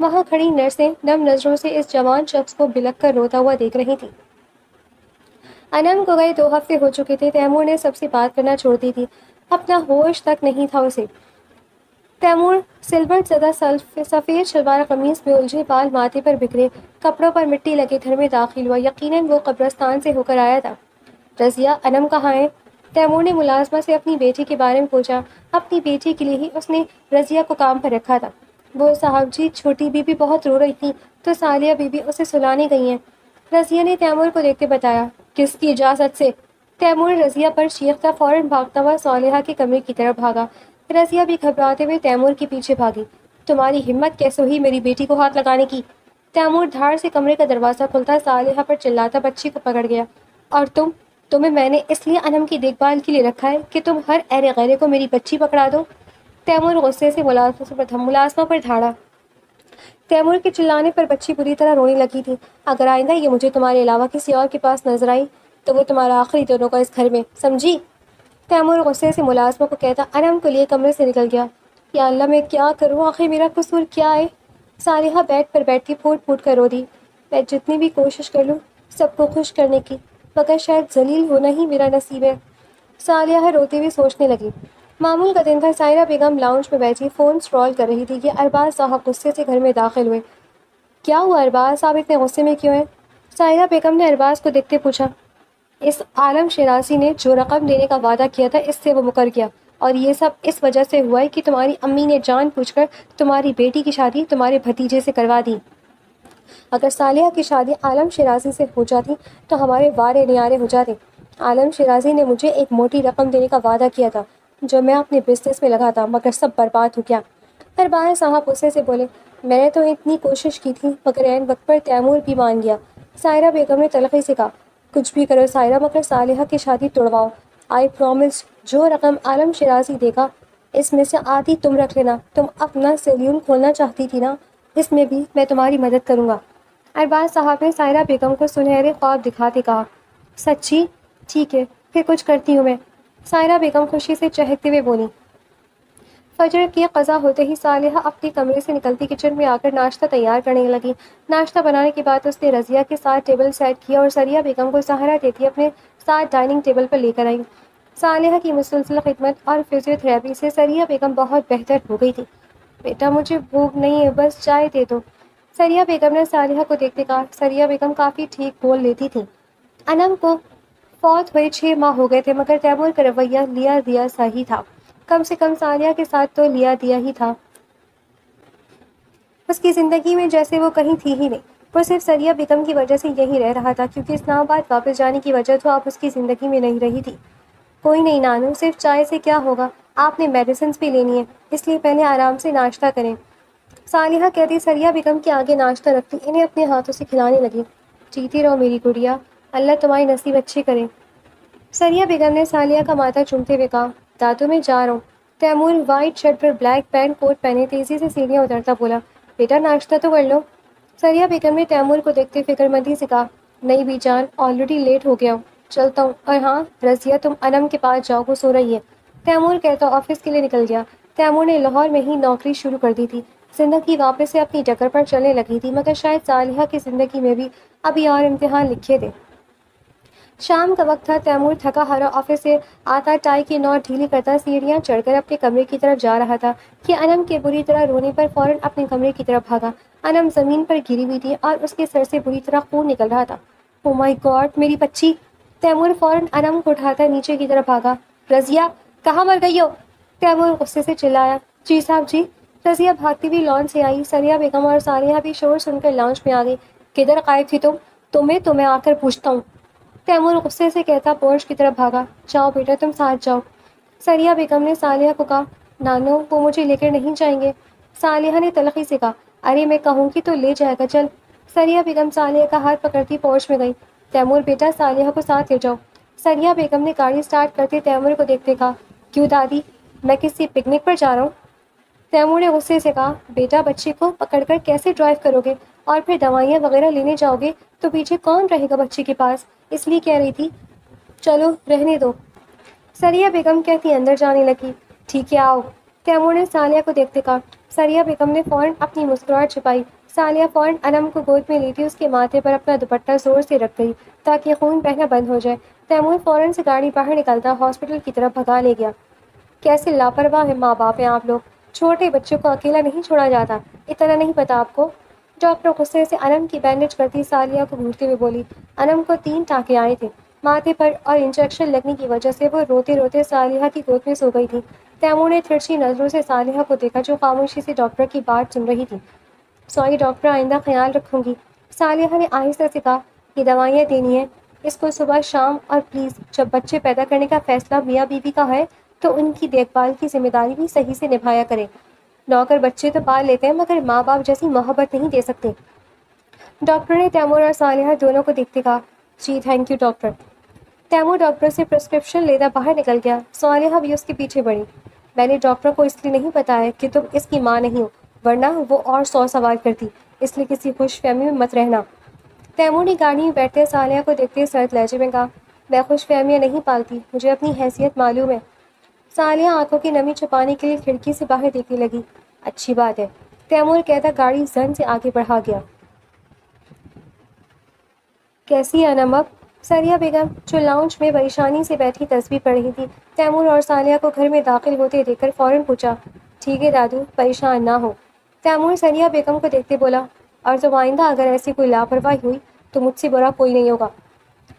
وہاں کھڑی نرسیں نم نظروں سے اس جوان شخص کو بلک کر روتا ہوا دیکھ رہی تھی۔ انم کو گئے 2 ہفتے ہو چکے تھے۔ تیمور نے سب سے بات کرنا چھوڑ دی تھی، اپنا ہوش تک نہیں تھا اسے۔ تیمور سلور زدہ سفید شلوار قمیص میں الجھے بال ماتھے پر بکھرے، کپڑوں پر مٹی لگے گھر میں داخل ہوا۔ یقیناً وہ قبرستان سے ہو کر آیا تھا۔ رضیہ، انم کہاں ہے؟ تیمور نے ملازمہ سے اپنی بیٹی کے بارے میں پوچھا۔ اپنی بیٹی کے لیے ہی اس نے رضیہ کو کام پر رکھا تھا۔ وہ صاحب جی، چھوٹی بی بی بہت رو رہی تھی تو سالیہ بی بی اسے سلانے گئی ہیں، رضیہ نے تیمور کو دیکھتے بتایا۔ کس کی اجازت سے؟ تیمور رضیہ پر چیختا فوراً بھاگتا ہوا صالحہ کے کمرے کی طرف بھاگا۔ رضیہ بھی گھبراتے ہوئے تیمور کے پیچھے بھاگی۔ تمہاری ہمت کیسے ہوئی میری بیٹی کو ہاتھ لگانے کی؟ تیمور دھاڑ سے کمرے کا دروازہ کھلتا صالحہ پر چلاتا بچی کو پکڑ گیا۔ اور تمہیں میں نے اس لیے انم کی دیکھ بھال کے لیے رکھا ہے کہ تم ہر ایرے غیرے کو میری بچی پکڑا دو؟ تیمور غصے سے ملازمہ پر دھاڑا۔ تیمور کے چلانے پر بچی بری طرح رونے لگی تھی۔ اگر آئندہ یہ مجھے تمہارے علاوہ کسی اور کے پاس نظر آئی تو وہ تمہارا آخری دنوں کا اس گھر میں، سمجھی؟ تیمور غصے سے ملازمہ کو کہتا انم کو لیے کمرے سے نکل گیا۔ یا اللہ، میں کیا کروں؟ آخر میرا قصور کیا ہے؟ صالحہ بیڈ پر بیٹھ کے پھوٹ پھوٹ کر رو دی۔ میں جتنی بھی کوشش کر لوں سب کو خوش کرنے کی، مگر شاید ذلیل ہونا ہی میرا نصیب ہے۔ صالحہ روتے ہوئے سوچنے لگی۔ معمول کا دن تھا۔ سائرہ بیگم لاؤنج میں بیٹھی فون اسکرول کر رہی تھی کہ ارباز صاحب غصے سے گھر میں داخل ہوئے۔ کیا ہوا ارباز صاحب، اتنے غصے میں کیوں ہیں؟ سائرہ بیگم نے ارباز کو دیکھتے پوچھا۔ اس عالم شیرازی نے جو رقم دینے کا وعدہ کیا تھا اس سے وہ مکر گیا، اور یہ سب اس وجہ سے ہوا ہے کہ تمہاری امی نے جان بوجھ کر تمہاری بیٹی کی شادی تمہارے بھتیجے سے کروا دی۔ اگر صالحہ کی شادی عالم شیرازی سے ہو جاتی تو ہمارے وارے نیارے ہو جاتے۔ عالم شیرازی نے مجھے ایک موٹی رقم دینے کا وعدہ کیا تھا جو میں اپنے بزنس میں لگا تھا، مگر سب برباد ہو گیا۔ ارباز صاحب غصے سے بولے، میں نے تو اتنی کوشش کی تھی مگر عین وقت پر تیمور بھی مان گیا۔ سائرہ بیگم نے تلخی سے کہا، کچھ بھی کرو سائرہ، مگر صالحہ کی شادی توڑواؤ۔ آئی پرومس، جو رقم عالم شیرازی دے گا اس میں سے آدھی تم رکھ لینا۔ تم اپنا سیلون کھولنا چاہتی تھی نا، اس میں بھی میں تمہاری مدد کروں گا۔ ارباز صاحب نے سائرہ بیگم کو سنہرے خواب دکھاتے کہا، سچی؟ ٹھیک ہے، پھر کچھ کرتی ہوں میں۔ سائرہ بیگم خوشی سے چہکتے ہوئے بولی۔ فجر کی قضا ہوتے ہی صالحہ اپنے کمرے سے نکلتی کچن میں آ کر ناشتہ تیار کرنے لگی۔ ناشتہ بنانے کے بعد اس نے رضیہ کے ساتھ ٹیبل سیٹ کیا اور سریہ بیگم کو سہارا دیتی اپنے ساتھ ڈائننگ ٹیبل پر لے کر آئی۔ صالحہ کی مسلسل خدمت اور فزیو تھراپی سے سریہ بیگم بہت بہتر ہو گئی تھی۔ بیٹا مجھے بھوک نہیں ہے، بس چائے دے دو، سریہ بیگم نے صالحہ کو دیکھتے کہا۔ سریہ بیگم کافی ٹھیک بول لیتی تھی۔ انم کو فوت ہوئے 6 ماہ ہو گئے تھے، مگر تیمور کا رویہ لیا دیا سا ہی تھا۔ کم سے کم صالحہ کے ساتھ تو لیا دیا ہی تھا۔ اس کی زندگی میں جیسے وہ کہیں تھی ہی نہیں۔ وہ صرف سریہ بیگم کی وجہ سے یہیں رہ رہا تھا، کیونکہ اسلام آباد واپس جانے کی وجہ تو اب اس کی زندگی میں نہیں رہی تھی۔ کوئی نہیں نانو، صرف چائے سے کیا ہوگا، آپ نے میڈیسنز بھی لینی ہے، اس لیے پہلے آرام سے ناشتہ کریں۔ صالحہ کہتی سریہ بیگم کے آگے ناشتہ رکھتی، انہیں اپنے ہاتھوں سے کھلانے لگی۔ جیتی رہو میری گڑیا، اللہ تمہاری نصیب اچھی کرے۔ سریہ بیگم نے صالحہ کا ماتھا چومتے ہوئے کہا، دادو میں جا رہا ہوں۔ تیمور وائٹ شرٹ پر بلیک پینٹ کوٹ پہنے تیزی سے سیڑھیاں اترتا بولا، بیٹا ناشتہ تو کر لو۔ سریہ بیگم نے تیمور کو دیکھتے فکر مندی سے کہا، نہیں بھی جان، آلریڈی لیٹ ہو گیا ہوں، چلتا ہوں۔ اور ہاں رضیہ، تم انم کے پاس جاؤ، وہ سو رہی ہے۔ تیمور کہتا آفس کے لیے نکل گیا۔ تیمور نے لاہور میں ہی نوکری شروع کر دی تھی۔ زندگی واپس سے اپنی ڈگر پر چلنے لگی تھی، مگر شاید صالحہ کی زندگی میں بھی ابھی اور امتحان لکھے تھے۔ شام کا وقت تھا۔ تیمور تھکا ہارا آفس سے آتا ٹائی کی نوٹ ڈھیلی کرتا سیڑھیاں چڑھ کر اپنے کمرے کی طرف جا رہا تھا کہ انم کے بری طرح رونے پر فوراً اپنے کمرے کی طرف بھاگا۔ انم زمین پر گری ہوئی تھی اور اس کے سر سے بری طرح خون نکل رہا تھا۔ او مائی گاڈ، میری بچی! تیمور فوراً انم کو اٹھاتا نیچے کی طرف بھاگا۔ رضیہ، کہاں مر گئی ہو؟ تیمور غصے سے چلایا۔ جی صاحب جی۔ رضیہ بھاگتی ہوئی لان سے آئی۔ سریہ بیگم اور صالحہ بھی شور سن کر لانچ میں آ گئی۔ کدھر غائب تھی تم؟ تمہیں آ کر پوچھتا ہوں۔ تیمور غصے سے کہتا پورش کی طرف بھاگا۔ جاؤ بیٹا، تم ساتھ جاؤ۔ سریہ بیگم نے صالحہ کو کہا، نانو وہ مجھے لے کر نہیں جائیں گے۔ صالحہ نے تلخی سے کہا، ارے میں کہوں گی تو لے جائے گا، چل۔ سریہ بیگم صالحہ کا ہاتھ پکڑتی پورش میں گئی۔ تیمور بیٹا، صالحہ کو ساتھ لے جاؤ۔ سریہ بیگم نے گاڑی سٹارٹ کرتے تیمور کو دیکھتے کہا، کیوں دادی، میں کسی پکنک پر جا رہا ہوں؟ تیمور نے غصے سے کہا، بیٹا بچے کو پکڑ کر کیسے ڈرائیو کرو گے، اور پھر دوائیاں وغیرہ لینے جاؤ گے تو پیچھے کون رہے گا بچے کے پاس، اس لیے کہہ رہی تھی چلو رہنے دو۔ سریہ بیگم کہتی اندر جانے لگی۔ ٹھیک ہے آؤ۔ تیمور نے صالحہ کو دیکھتے کہا، سریہ بیگم نے فوراً اپنی مسکراہٹ چھپائی۔ سالیہ فوراً انم کو گود میں لیتی اس کے ماتھے پر اپنا دوپٹہ زور سے رکھ گئی تاکہ خون بہنا بند ہو جائے۔ تیمور فوراً سے گاڑی باہر نکالتا ہاسپٹل کی طرف بھگا لے گیا۔ کیسے لاپرواہ ہے ماں باپ ہیں آپ لوگ، چھوٹے بچوں کو اکیلا نہیں چھوڑا جاتا، اتنا نہیں پتا آپ کو؟ ڈاکٹر غصے سے انم کی بینڈیج کرتی سالیہ کو گھورتے ہوئے بولی۔ انم کو 3 ٹانکے آئے تھے ماتھے پر اور انجیکشن لگنے کی وجہ سے وہ روتے روتے سالیہ کی گود میں سو گئی تھی۔ تیمور نے ترچھی نظروں سے سالیہ کو دیکھا جو خاموشی سے ڈاکٹر کی بات سن رہی تھی۔ سوری ڈاکٹر، آئندہ خیال رکھوں گی، سالیہ نے آہستہ سے کہا۔ یہ دوائیاں دینی ہیں اس کو صبح شام، اور پلیز جب بچے پیدا کرنے کا فیصلہ میاں بیوی کا ہے تو ان کی دیکھ بھال کی ذمہ داری بھی صحیح سے نبھایا کریں۔ نوکر بچے تو پال لیتے ہیں مگر ماں باپ جیسی محبت نہیں دے سکتے۔ ڈاکٹر نے تیمور اور سالیہ دونوں کو دیکھتے کہا۔ جی thank you doctor. Taimur doctor سے پرسکرپشن لیتا باہر نکل گیا۔ سالیہ بھی اس کے پیچھے بڑھی۔ میں نے ڈاکٹر کو اس لیے نہیں بتایا کہ تم اس کی ماں نہیں ہو، ورنہ وہ اور 100 سوال کرتی، اس لیے کسی خوش فہمی میں مت رہنا۔ تیمور نے گاڑی میں بیٹھتے سالیہ کو دیکھتے سرد لہجے میں کہا، میں خوش فہمیاں نہیں پالتی، مجھے اپنی حیثیت معلوم ہے۔ سالیہ آنکھوں کی نمی چھپانے کے لیے کھڑکی سے باہر دیکھنے لگی۔ اچھی بات ہے، تیمور کہتا گاڑی زن سے آگے بڑھا گیا۔ کیسی ہے انم اب؟ سریہ بیگم جو لاؤنج میں پریشانی سے بیٹھی تسبیح پڑھ رہی تھی، تیمور اور سالیہ کو گھر میں داخل ہوتے دیکھ کر فوراً پوچھا۔ ٹھیک ہے دادو، پریشان نہ ہو۔ تیمور سریہ بیگم کو دیکھتے بولا، اور جب آئندہ اگر ایسی کوئی لاپرواہی ہوئی تو مجھ سے برا کوئی نہیں ہوگا۔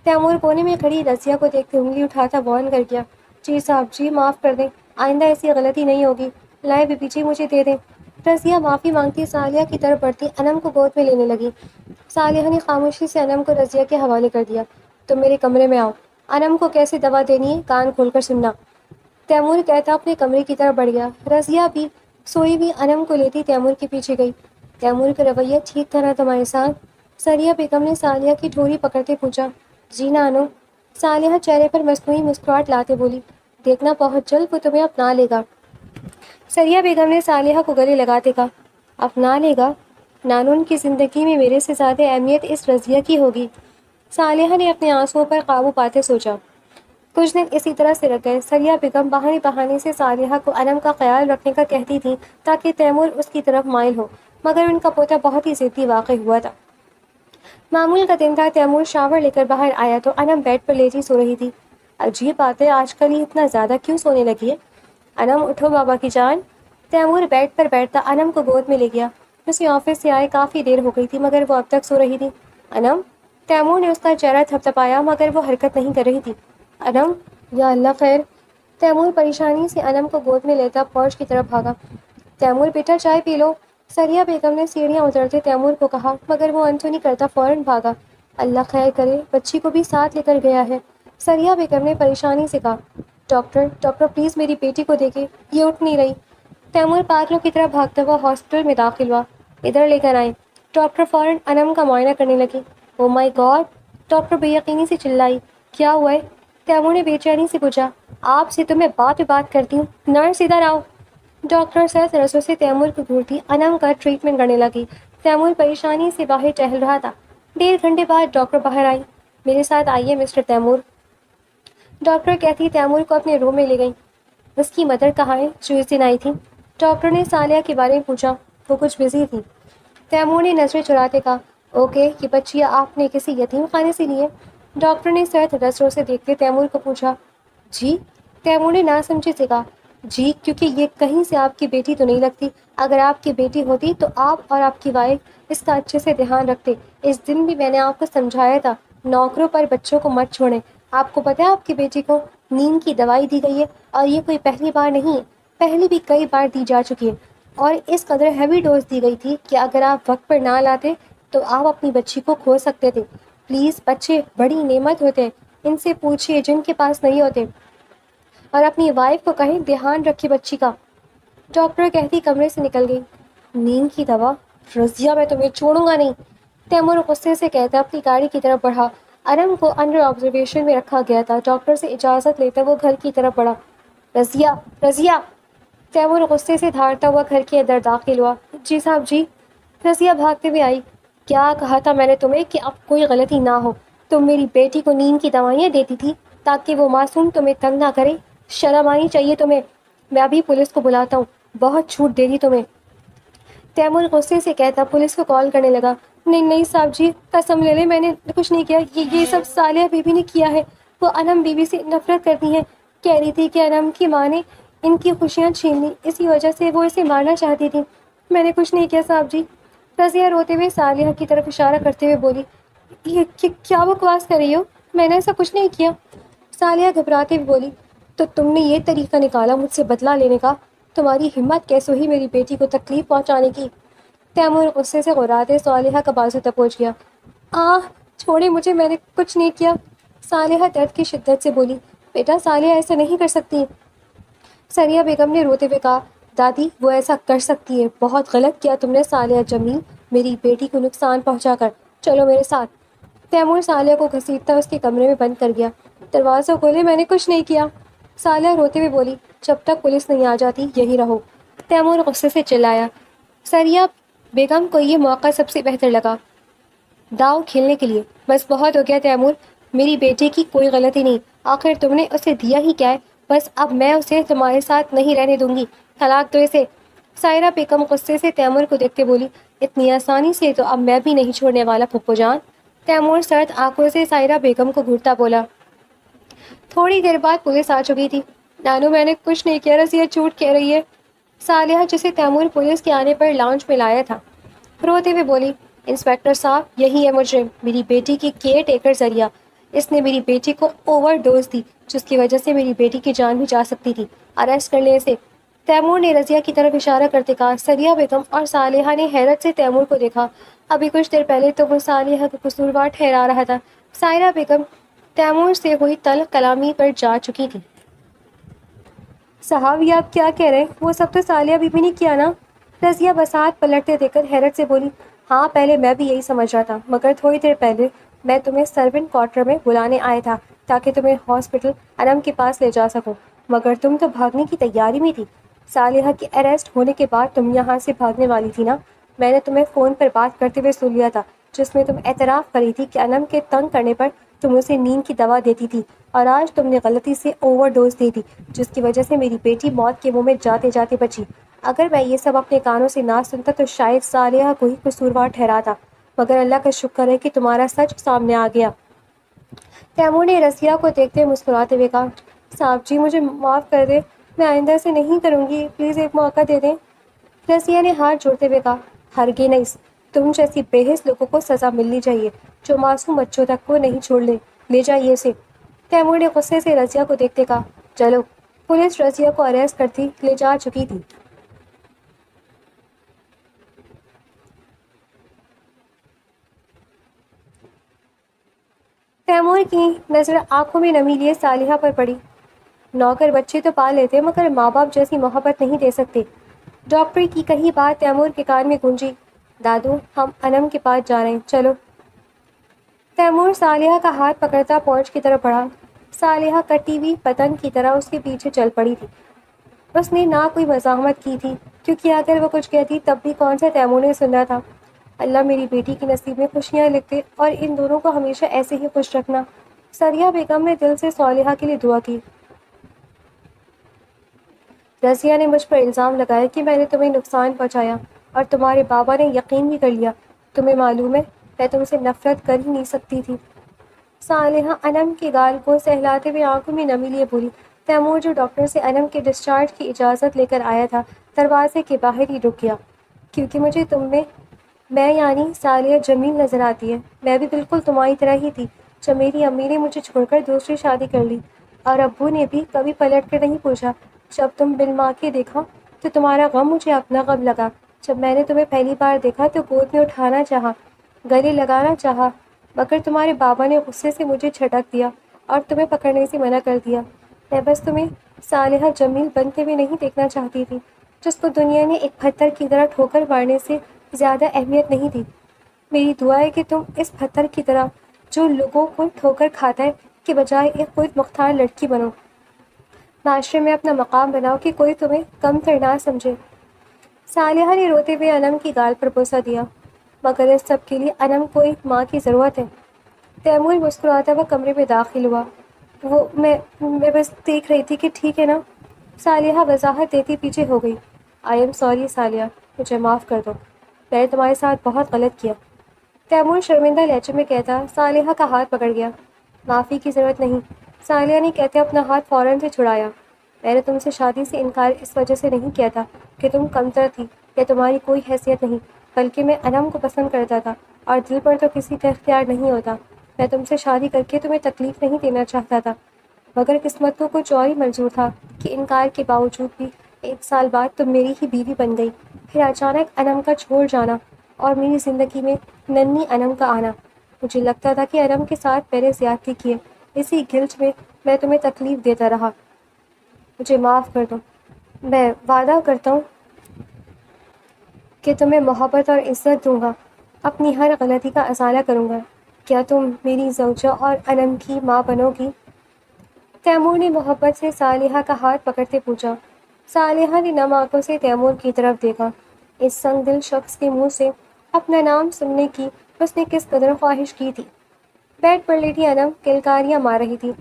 تیمور کونے میں کھڑی رضیہ کو دیکھتے انگلی اٹھاتا وارن کر گیا۔ جی صاحب جی، معاف کر دیں، آئندہ ایسی غلطی نہیں ہوگی، لائے بی بی جی مجھے دے دیں۔ رضیہ معافی مانگتی سالیہ کی طرف بڑھتی انم کو گود میں لینے لگی۔ سالیہ نے خاموشی سے انم کو رضیہ کے حوالے کر دیا۔ تم میرے کمرے میں آؤ، انم کو کیسے دوا دینی ہے کان کھول کر سننا۔ تیمور کہتا اپنے کمرے کی طرف بڑھ گیا۔ رضیہ بھی سوئی ہوئی انم کو لیتی تیمور کے پیچھے گئی۔ تیمور کا رویہ ٹھیک تھا نا تمہارے ساتھ؟ سریہ بیگم نے سالیہ کی ٹھوری پکڑتے پوچھا۔ جی نانو، سالیہ چہرے پر مصنوعی مسکراہٹ لاتے بولی۔ دیکھنا بہت جلد وہ تمہیں اپنا لے گا۔ سریہ بیگم نے سالیہ کو گلے لگاتے کہا، اپنا لے گا؟ نانو، ان کی زندگی میں میرے سے زیادہ اہمیت اس رضیہ کی ہوگی۔ سالیہ نے اپنے آنسوؤں پر قابو پاتے سوچا۔ کچھ دن اسی طرح سے رہ گئے۔ سریہ بیگم بہانے بہانے سے سالیہ کو انم کا خیال رکھنے کا کہتی تھی تاکہ تیمور اس کی طرف مائل ہو، مگر ان کا پوتا بہت ہی ضدی واقع ہوا تھا۔ معمول کا دن تھا۔ تیمور شاور لے کر باہر آیا تو انم بیڈ پر لیٹی سو رہی تھی۔ عجیب بات ہے، آج کل یہ اتنا زیادہ کیوں سونے لگی ہے؟ انم اٹھو بابا کی جان۔ تیمور بیڈ پر بیٹھتا انم کو گود میں لے گیا۔ اسے آفس سے آئے کافی دیر ہو گئی تھی مگر وہ اب تک سو رہی تھی۔ انم، تیمور نے اس کا چہرہ تھپتھپایا مگر وہ حرکت نہیں کر رہی تھی۔ انم، یا اللہ خیر۔ تیمور پریشانی سے انم کو گود میں لیتا پورچ کی طرف بھاگا۔ تیمور بیٹا چائے پی لو، سریہ بیگم نے سیڑھیاں اترتے تیمور کو کہا مگر وہ انسونی کرتا فوراً بھاگا۔ اللہ خیر کرے، بچی کو بھی ساتھ لے کر گیا ہے، سریہ بیگم نے پریشانی سے کہا۔ ڈاکٹر پلیز میری بیٹی کو دیکھیں، یہ اٹھ نہیں رہی۔ تیمور پاگلوں کی طرح بھاگتا ہوا ہاسپٹل میں داخل ہوا۔ ادھر لے کر آئیں۔ ڈاکٹر فوراً انم کا معائنہ کرنے لگی۔ او مائی گاڈ، ڈاکٹر بے یقینی سے چلائی۔ کیا ہوا ہے؟ تیمور نے بے چینی سے پوچھا۔ آپ سے تو میں بات پہ بات کرتی ہوں، نرس ادھر آؤ۔ ڈاکٹر سر رسوں سے تیمور کو گھورتی انم کا ٹریٹمنٹ کرنے لگی۔ تیمور پریشانی سے باہر ٹہل رہا تھا۔ 1.5 گھنٹے بعد ڈاکٹر باہر آئی۔ میرے ساتھ آئیے مسٹر تیمور، ڈاکٹر کہتی تیمور کو اپنے روم میں لے گئی۔ اس کی مدر کہاں ہے جو اس دن آئی تھی؟ ڈاکٹر نے سالیہ کے بارے میں پوچھا۔ وہ کچھ بزی تھی، تیمور نے نظریں چراتے کہا۔ اوکے، یہ بچیاں آپ نے کسی یتیم خانے سے لی ہے؟ ڈاکٹر نے سرد نظروں سے دیکھتے تیمور کو پوچھا۔ جی؟ تیمور نے ناسمجھی سے کہا۔ جی، کیونکہ یہ کہیں سے آپ کی بیٹی تو نہیں لگتی، اگر آپ کی بیٹی ہوتی تو آپ اور آپ کی وائف اس کا اچھے سے دھیان رکھتے۔ اس دن بھی میں نے آپ کو سمجھایا تھا نوکروں پر بچوں کو مت چھوڑیں۔ آپ کو پتہ ہے آپ کی بیٹی کو نیند کی دوائی دی گئی ہے، اور یہ کوئی پہلی بار نہیں ہے، پہلے بھی کئی بار دی جا چکی ہے، اور اس قدر ہیوی ڈوز دی گئی تھی کہ اگر آپ وقت پر نہ لاتے تو آپ اپنی بچی کو کھو سکتے تھے۔ پلیز، بچے بڑی نعمت ہوتے ہیں، ان سے پوچھئے جن کے پاس نہیں ہوتے، اور اپنی وائف کو کہیں دھیان رکھے بچی کا۔ ڈاکٹر کہتی کمرے سے نکل گئی۔ نیند کی دوا؟ رضیہ، میں تمہیں چھوڑوں گا نہیں، تیمور غصے سے کہتا اپنی گاڑی کی طرف بڑھا۔ انم کو انڈر آبزرویشن میں رکھا گیا تھا۔ ڈاکٹر سے اجازت لیتا وہ گھر کی طرف بڑھا۔ رضیہ، تیمور غصے سے دھاڑتا ہوا گھر کے اندر داخل ہوا۔ جی صاحب جی۔ رضیہ بھاگتے ہوئے آئی۔ کیا کہا تھا میں نے تمہیں کہ اب کوئی غلطی نہ ہو؟ تم میری بیٹی کو نیند کی دوائیاں دیتی تھی تاکہ وہ معصوم تمہیں تنگ نہ کرے، شرم آنی چاہیے تمہیں۔ میں ابھی پولیس کو بلاتا ہوں، بہت چھوٹ دے دی تمہیں۔ تیمور غصے سے کہتا پولیس کو کال کرنے لگا۔ نہیں نہیں صاحب جی، قسم لے لیں میں نے کچھ نہیں کیا، یہ سب صالحہ بی بی نے کیا ہے۔ وہ انم بی بی سے نفرت کرتی ہیں، کہہ رہی تھی کہ انم کی ماں نے ان کی خوشیاں چھین لی، اسی وجہ سے وہ اسے مارنا چاہتی تھی۔ میں نے کچھ نہیں کیا صاحب جی۔ رضیہ روتے ہوئے صالحہ کی طرف اشارہ کرتے ہوئے بولی، یہ کیا بکواس کر رہی ہو؟ میں نے ایسا کچھ نہیں کیا۔ صالحہ گھبراتے ہوئے بولی، تو تم نے یہ طریقہ نکالا مجھ سے بدلہ لینے کا؟ تمہاری ہمت کیسے ہوئی میری بیٹی کو تکلیف پہنچانے کی؟ تیمور غصے سے غراتے صالحہ کا بازو دبوچ گیا۔ چھوڑے مجھے، میں نے کچھ نہیں کیا۔ صالحہ درد کی شدت سے بولی، بیٹا صالحہ ایسا نہیں کر سکتی۔ ثریا بیگم نے روتے ہوئے کہا، دادی وہ ایسا کر سکتی ہے، بہت غلط کیا تم نے صالحہ جمیل، میری بیٹی کو نقصان پہنچا کر۔ چلو میرے ساتھ۔ تیمور صالحہ کو گھسیٹتا اس کے کمرے میں بند کر گیا۔ دروازہ کھولے، میں نے کچھ نہیں کیا۔ صالحہ روتے ہوئے بولی، جب تک پولیس نہیں آ جاتی یہی رہو۔ تیمور غصے سے چلایا۔ ثریا بیگم کو یہ موقع سب سے بہتر لگا داؤ کھیلنے کے لیے۔ بس بہت ہو گیا تیمور، میری بیٹی کی کوئی غلطی نہیں، آخر تم نے اسے دیا ہی کیا ہے؟ بس اب میں اسے تمہارے ساتھ نہیں رہنے دوں گی، طلاق دو اسے۔ سائرہ بیگم غصے سے تیمور کو دیکھتے بولی، اتنی آسانی سے تو اب میں بھی نہیں چھوڑنے والا پھپھو جان۔ تیمور سرد آنکھوں سے سائرہ بیگم کو گھورتا بولا۔ تھوڑی دیر بعد پولیس آ چکی تھی۔ نانو میں نے کچھ نہیں کیا، رضیہ جھوٹ کہہ رہی ہے۔ صالحہ جسے تیمور پولیس کے آنے پر لانچ میں لایا تھا روتے ہوئے بولی، انسپکٹر صاحب یہی ہے مجرم، میری بیٹی کی کیئر ٹیکر ذریعہ، اس نے میری بیٹی کو اوور ڈوز دی جس کی وجہ سے میری بیٹی کی جان بھی جا سکتی تھی، اریسٹ کر لیں اسے۔ تیمور نے رضیہ کی طرف اشارہ کرتے کہا۔ ثریا بیگم اور صالحہ نے حیرت سے تیمور کو دیکھا۔ ابھی کچھ دیر پہلے تو وہ صالحہ کو قصوروار ٹھہرا رہا تھا۔ سائرہ بیگم تیمور سے ہوئی تلخ کلامی پر جا چکی تھی۔ صاحب یہ آپ کیا کہہ رہے ہیں؟ وہ سب تو صالحہ بی بی نے کیا نا؟ رضیہ بساط پلٹتے دیکھ کر حیرت سے بولی، ہاں پہلے میں بھی یہی سمجھ رہا تھا، مگر تھوڑی دیر پہلے میں تمہیں سرونٹ کوارٹر میں بلانے آیا تھا تاکہ تمہیں ہاسپٹل انم کے پاس لے جا سکوں، مگر تم تو بھاگنے کی تیاری میں تھی۔ صالحہ کے اریسٹ ہونے کے بعد تم یہاں سے بھاگنے والی تھی نا؟ میں نے تمہیں فون پر بات کرتے ہوئے سن لیا تھا جس میں تم اعتراف کری تھی کہ انم کے تنگ کرنے پر تم اسے نیند کی دوا دیتی تھی، اور آج تم نے غلطی سے اوور ڈوز دی تھی جس کی وجہ سے میری بیٹی موت کے منہ میں جاتے جاتے بچی۔ اگر میں یہ سب اپنے کانوں سے نہ سنتا تو شاید صالحہ کو ہی قصوروار ٹھہراتا، مگر اللہ کا شکر ہے کہ تمہارا سچ سامنے آ گیا۔ تیمور نے رضیہ کو دیکھتے مسکراتے ہوئے کہا، صاحب جی مجھے معاف کر دیں، میں آئندہ سے نہیں کروں گی، پلیز ایک موقع دے دیں۔ رضیہ نے ہاتھ جوڑتے ہوئے کہا، ہرگز نہیں، تم جیسی بے حس لوگوں کو سزا ملنی چاہیے جو معصوم بچوں تک کو نہیں چھوڑ لے جائیے اسے۔ تیمور نے غصے سے رضیہ کو دیکھتے کہا، چلو۔ پولیس رضیہ کو اریسٹ کرتی لے جا چکی تھی۔ تیمور کی نظر آنکھوں میں نمی لیے صالحہ پر پڑی۔ نوکر بچے تو پال لیتے مگر ماں باپ جیسی محبت نہیں دے سکتے۔ ڈاکٹر کی کہی بات تیمور کے کان میں گونجی، دادو ہم انم کے پاس جا رہے ہیں، چلو۔ تیمور صالحہ کا ہاتھ پکڑتا پورچ کی طرف بڑھا۔ صالحہ کٹی ہوئی پتنگ کی طرح اس کے پیچھے چل پڑی تھی۔ اس نے نہ کوئی مزاحمت کی تھی کیونکہ اگر وہ کچھ کہتی تب بھی کون سا تیمور نے سننا تھا۔ اللہ میری بیٹی کی نصیب میں خوشیاں لکھ دے اور ان دونوں کو ہمیشہ ایسے ہی خوش رکھنا۔ ثریا بیگم نے دل سے صالحہ کے لیے دعا کی۔ رضیہ نے مجھ پر الزام لگایا کہ میں نے تمہیں نقصان پہنچایا اور تمہارے بابا نے یقین بھی کر لیا۔ تمہیں معلوم ہے میں تم سے نفرت کر ہی نہیں سکتی تھی۔ صالحہ انم کے گال کو سہلاتے ہوئے آنکھوں میں نمی لیے بولی۔ تیمور جو ڈاکٹر سے انم کے ڈسچارج کی اجازت لے کر آیا تھا دروازے کے باہر ہی رک گیا، کیونکہ مجھے تم میں یعنی صالحہ جمیل نظر آتی ہے۔ میں بھی بالکل تمہاری طرح ہی تھی جب میری امی نے مجھے چھوڑ کر دوسری شادی کر لی، اور ابو نے بھی کبھی پلٹ کر نہیں پوچھا۔ جب تم بالماں کے دیکھا تو تمہارا غم مجھے اپنا غم لگا۔ جب میں نے تمہیں پہلی بار دیکھا تو گود میں اٹھانا چاہا، گلے لگانا چاہا، مگر تمہارے بابا نے غصے سے مجھے جھٹک دیا اور تمہیں پکڑنے سے منع کر دیا۔ میں بس تمہیں صالحہ جمیل بنتے ہوئے نہیں دیکھنا چاہتی تھی جس کو دنیا نے ایک پتھر کی طرح ٹھوکر مارنے سے زیادہ اہمیت نہیں دی۔ میری دعا ہے کہ تم اس پتھر کی طرح جو لوگوں کو ٹھوکر کھاتا ہے کے بجائے ایک خود مختار لڑکی بنو، معاشرے میں اپنا مقام بناؤ کہ کوئی تمہیں کم تر نہ سمجھے۔ صالحہ نے روتے ہوئے انم کی گال پر بوسہ دیا، مگر اس سب کے لیے انم کو ایک ماں کی ضرورت ہے۔ تیمور مسکراتا ہوا کمرے میں داخل ہوا۔ میں بس دیکھ رہی تھی کہ ٹھیک ہے نا؟ صالحہ وضاحت دیتی پیچھے ہو گئی۔ آئی ایم سوری صالحہ، مجھے معاف کر دو، میں نے تمہارے ساتھ بہت غلط کیا۔ تیمور شرمندہ لہجے میں کہتا۔ صالحہ کا ہاتھ پکڑ گیا۔ معافی کی ضرورت نہیں، صالحہ نے کہتے اپنا ہاتھ فوراً سے چھڑایا۔ میں نے تم سے شادی سے انکار اس وجہ سے نہیں کیا تھا کہ تم کمتر تھی یا تمہاری کوئی حیثیت نہیں، بلکہ میں انم کو پسند کرتا تھا اور دل پر تو کسی کا اختیار نہیں ہوتا۔ میں تم سے شادی کر کے تمہیں تکلیف نہیں دینا چاہتا تھا، مگر قسمت کو کچھ اور ہی منظور تھا کہ انکار کے باوجود بھی 1 سال بعد تم میری ہی بیوی بن گئی۔ پھر اچانک انم کا چھوڑ جانا اور میری زندگی میں ننھی انم کا آنا۔ مجھے لگتا تھا کہ انم کے ساتھ میں نے زیادتی کی ہے، اسی گلٹ میں تمہیں تکلیف دیتا رہا۔ مجھے معاف کر دو، میں وعدہ کرتا ہوں کہ تمہیں محبت اور عزت دوں گا، اپنی ہر غلطی کا ازالہ کروں گا۔ کیا تم میری زوجہ اور انم کی ماں بنو گی؟ تیمور نے محبت سے صالحہ کا ہاتھ پکڑتے پوچھا۔ صالحہ نے نم آنکھوں سے تیمور کی طرف دیکھا۔ اس سنگ دل شخص کے منہ سے اپنا نام سننے کی اس نے کس قدر خواہش کی تھی۔ بیڈ پر لیٹی انم کلکاریاں مار رہی تھی۔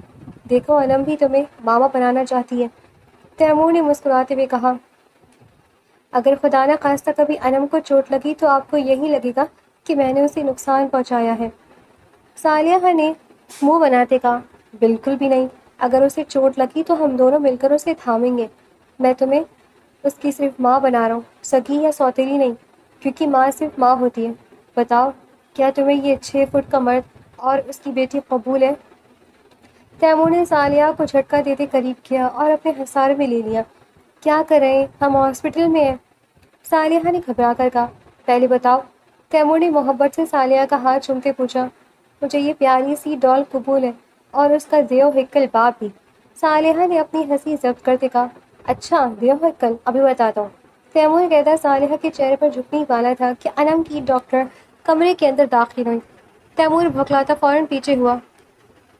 دیکھو انم بھی تمہیں ماما بنانا چاہتی ہے، تیمور نے مسکراتے ہوئے کہا۔ اگر خدا نہ خواستہ کبھی انم کو چوٹ لگی تو آپ کو یہی لگے گا کہ میں نے اسے نقصان پہنچایا ہے۔ صالحہ نے منہ بناتے کہا، بالکل بھی نہیں، اگر اسے چوٹ لگی تو ہم دونوں مل کر اسے تھامیں گے۔ میں تمہیں اس کی صرف ماں بنا رہا ہوں، سگی یا سوتیلی نہیں، کیونکہ ماں صرف ماں ہوتی ہے۔ بتاؤ، کیا تمہیں یہ 6 فٹ کا مرد اور اس کی بیٹی قبول ہے؟ تیمور نے صالحہ کو جھٹکا دیتے قریب کیا اور اپنے حصار میں لے لیا۔ کیا کر رہے ہیں؟ ہم ہاسپٹل میں ہیں، صالحہ نے گھبرا کر کہا۔ پہلے بتاؤ، تیمور نے محبت سے صالحہ کا ہاتھ چومتے پوچھا۔ مجھے یہ پیاری سی ڈال قبول ہے اور اس کا دیو ہکل باپ بھی، صالحہ نے اپنی ہنسی ضبط کرتے کہا۔ اچھا، دیو ہکل، ابھی بتاتا ہوں۔ تیمور کہتا صالحہ کے چہرے پر جھکنے والا تھا کہ انم کی ڈاکٹر کمرے کے اندر داخل ہوئی۔ تیمور بھوکلاتا فوراً پیچھے ہوا۔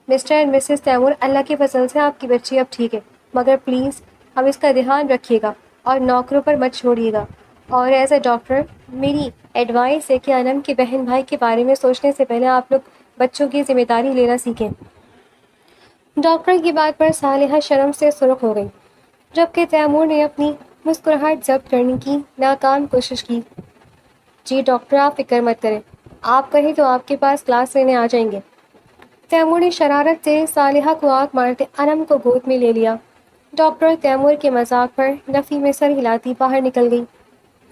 مسٹر اینڈ مسز تیمور، اللہ کے فضل سے آپ کی بچی اب ٹھیک ہے، مگر پلیز اب اس کا دھیان رکھیے گا اور نوکروں پر مت چھوڑیے گا۔ اور ایز اے ڈاکٹر میری ایڈوائس ہے کہ انم کے بہن بھائی کے بارے میں سوچنے سے پہلے آپ لوگ بچوں کی ذمہ داری لینا سیکھیں۔ ڈاکٹر کی بات پر صالحہ شرم سے سرخ ہو گئی، جبکہ تیمور نے اپنی مسکراہٹ ضبط کرنے کی ناکام کوشش کی۔ جی ڈاکٹر، آپ فکر مت کریں، آپ کہیں تو آپ کے پاس کلاس لینے آ جائیں گے۔ تیمور نے شرارت سے صالحہ کو آنکھ مارتے انم کو گود میں لے لیا۔ ڈاکٹر تیمور کے مذاق پر نفی میں سر ہلاتی باہر نکل گئی۔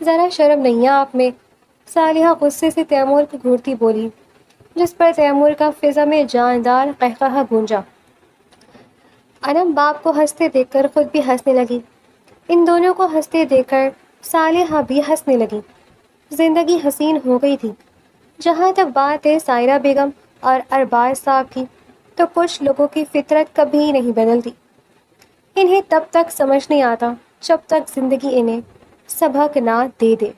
ذرا شرم نہیں ہے آپ میں، صالحہ غصے سے تیمور کو گھورتی بولی، جس پر تیمور کا فضا میں جاندار قہقہہ گونجا۔ انم باپ کو ہنستے دیکھ کر خود بھی ہنسنے لگی۔ ان دونوں کو ہنستے دیکھ کر صالحہ بھی ہنسنے لگی۔ زندگی حسین ہو گئی تھی۔ جہاں تک بات ہے سائرہ بیگم اور ارباز صاحب کی، تو کچھ لوگوں کی فطرت کبھی نہیں بدلتی۔ انہیں تب تک سمجھ نہیں آتا جب تک زندگی انہیں سبق نہ دے دے۔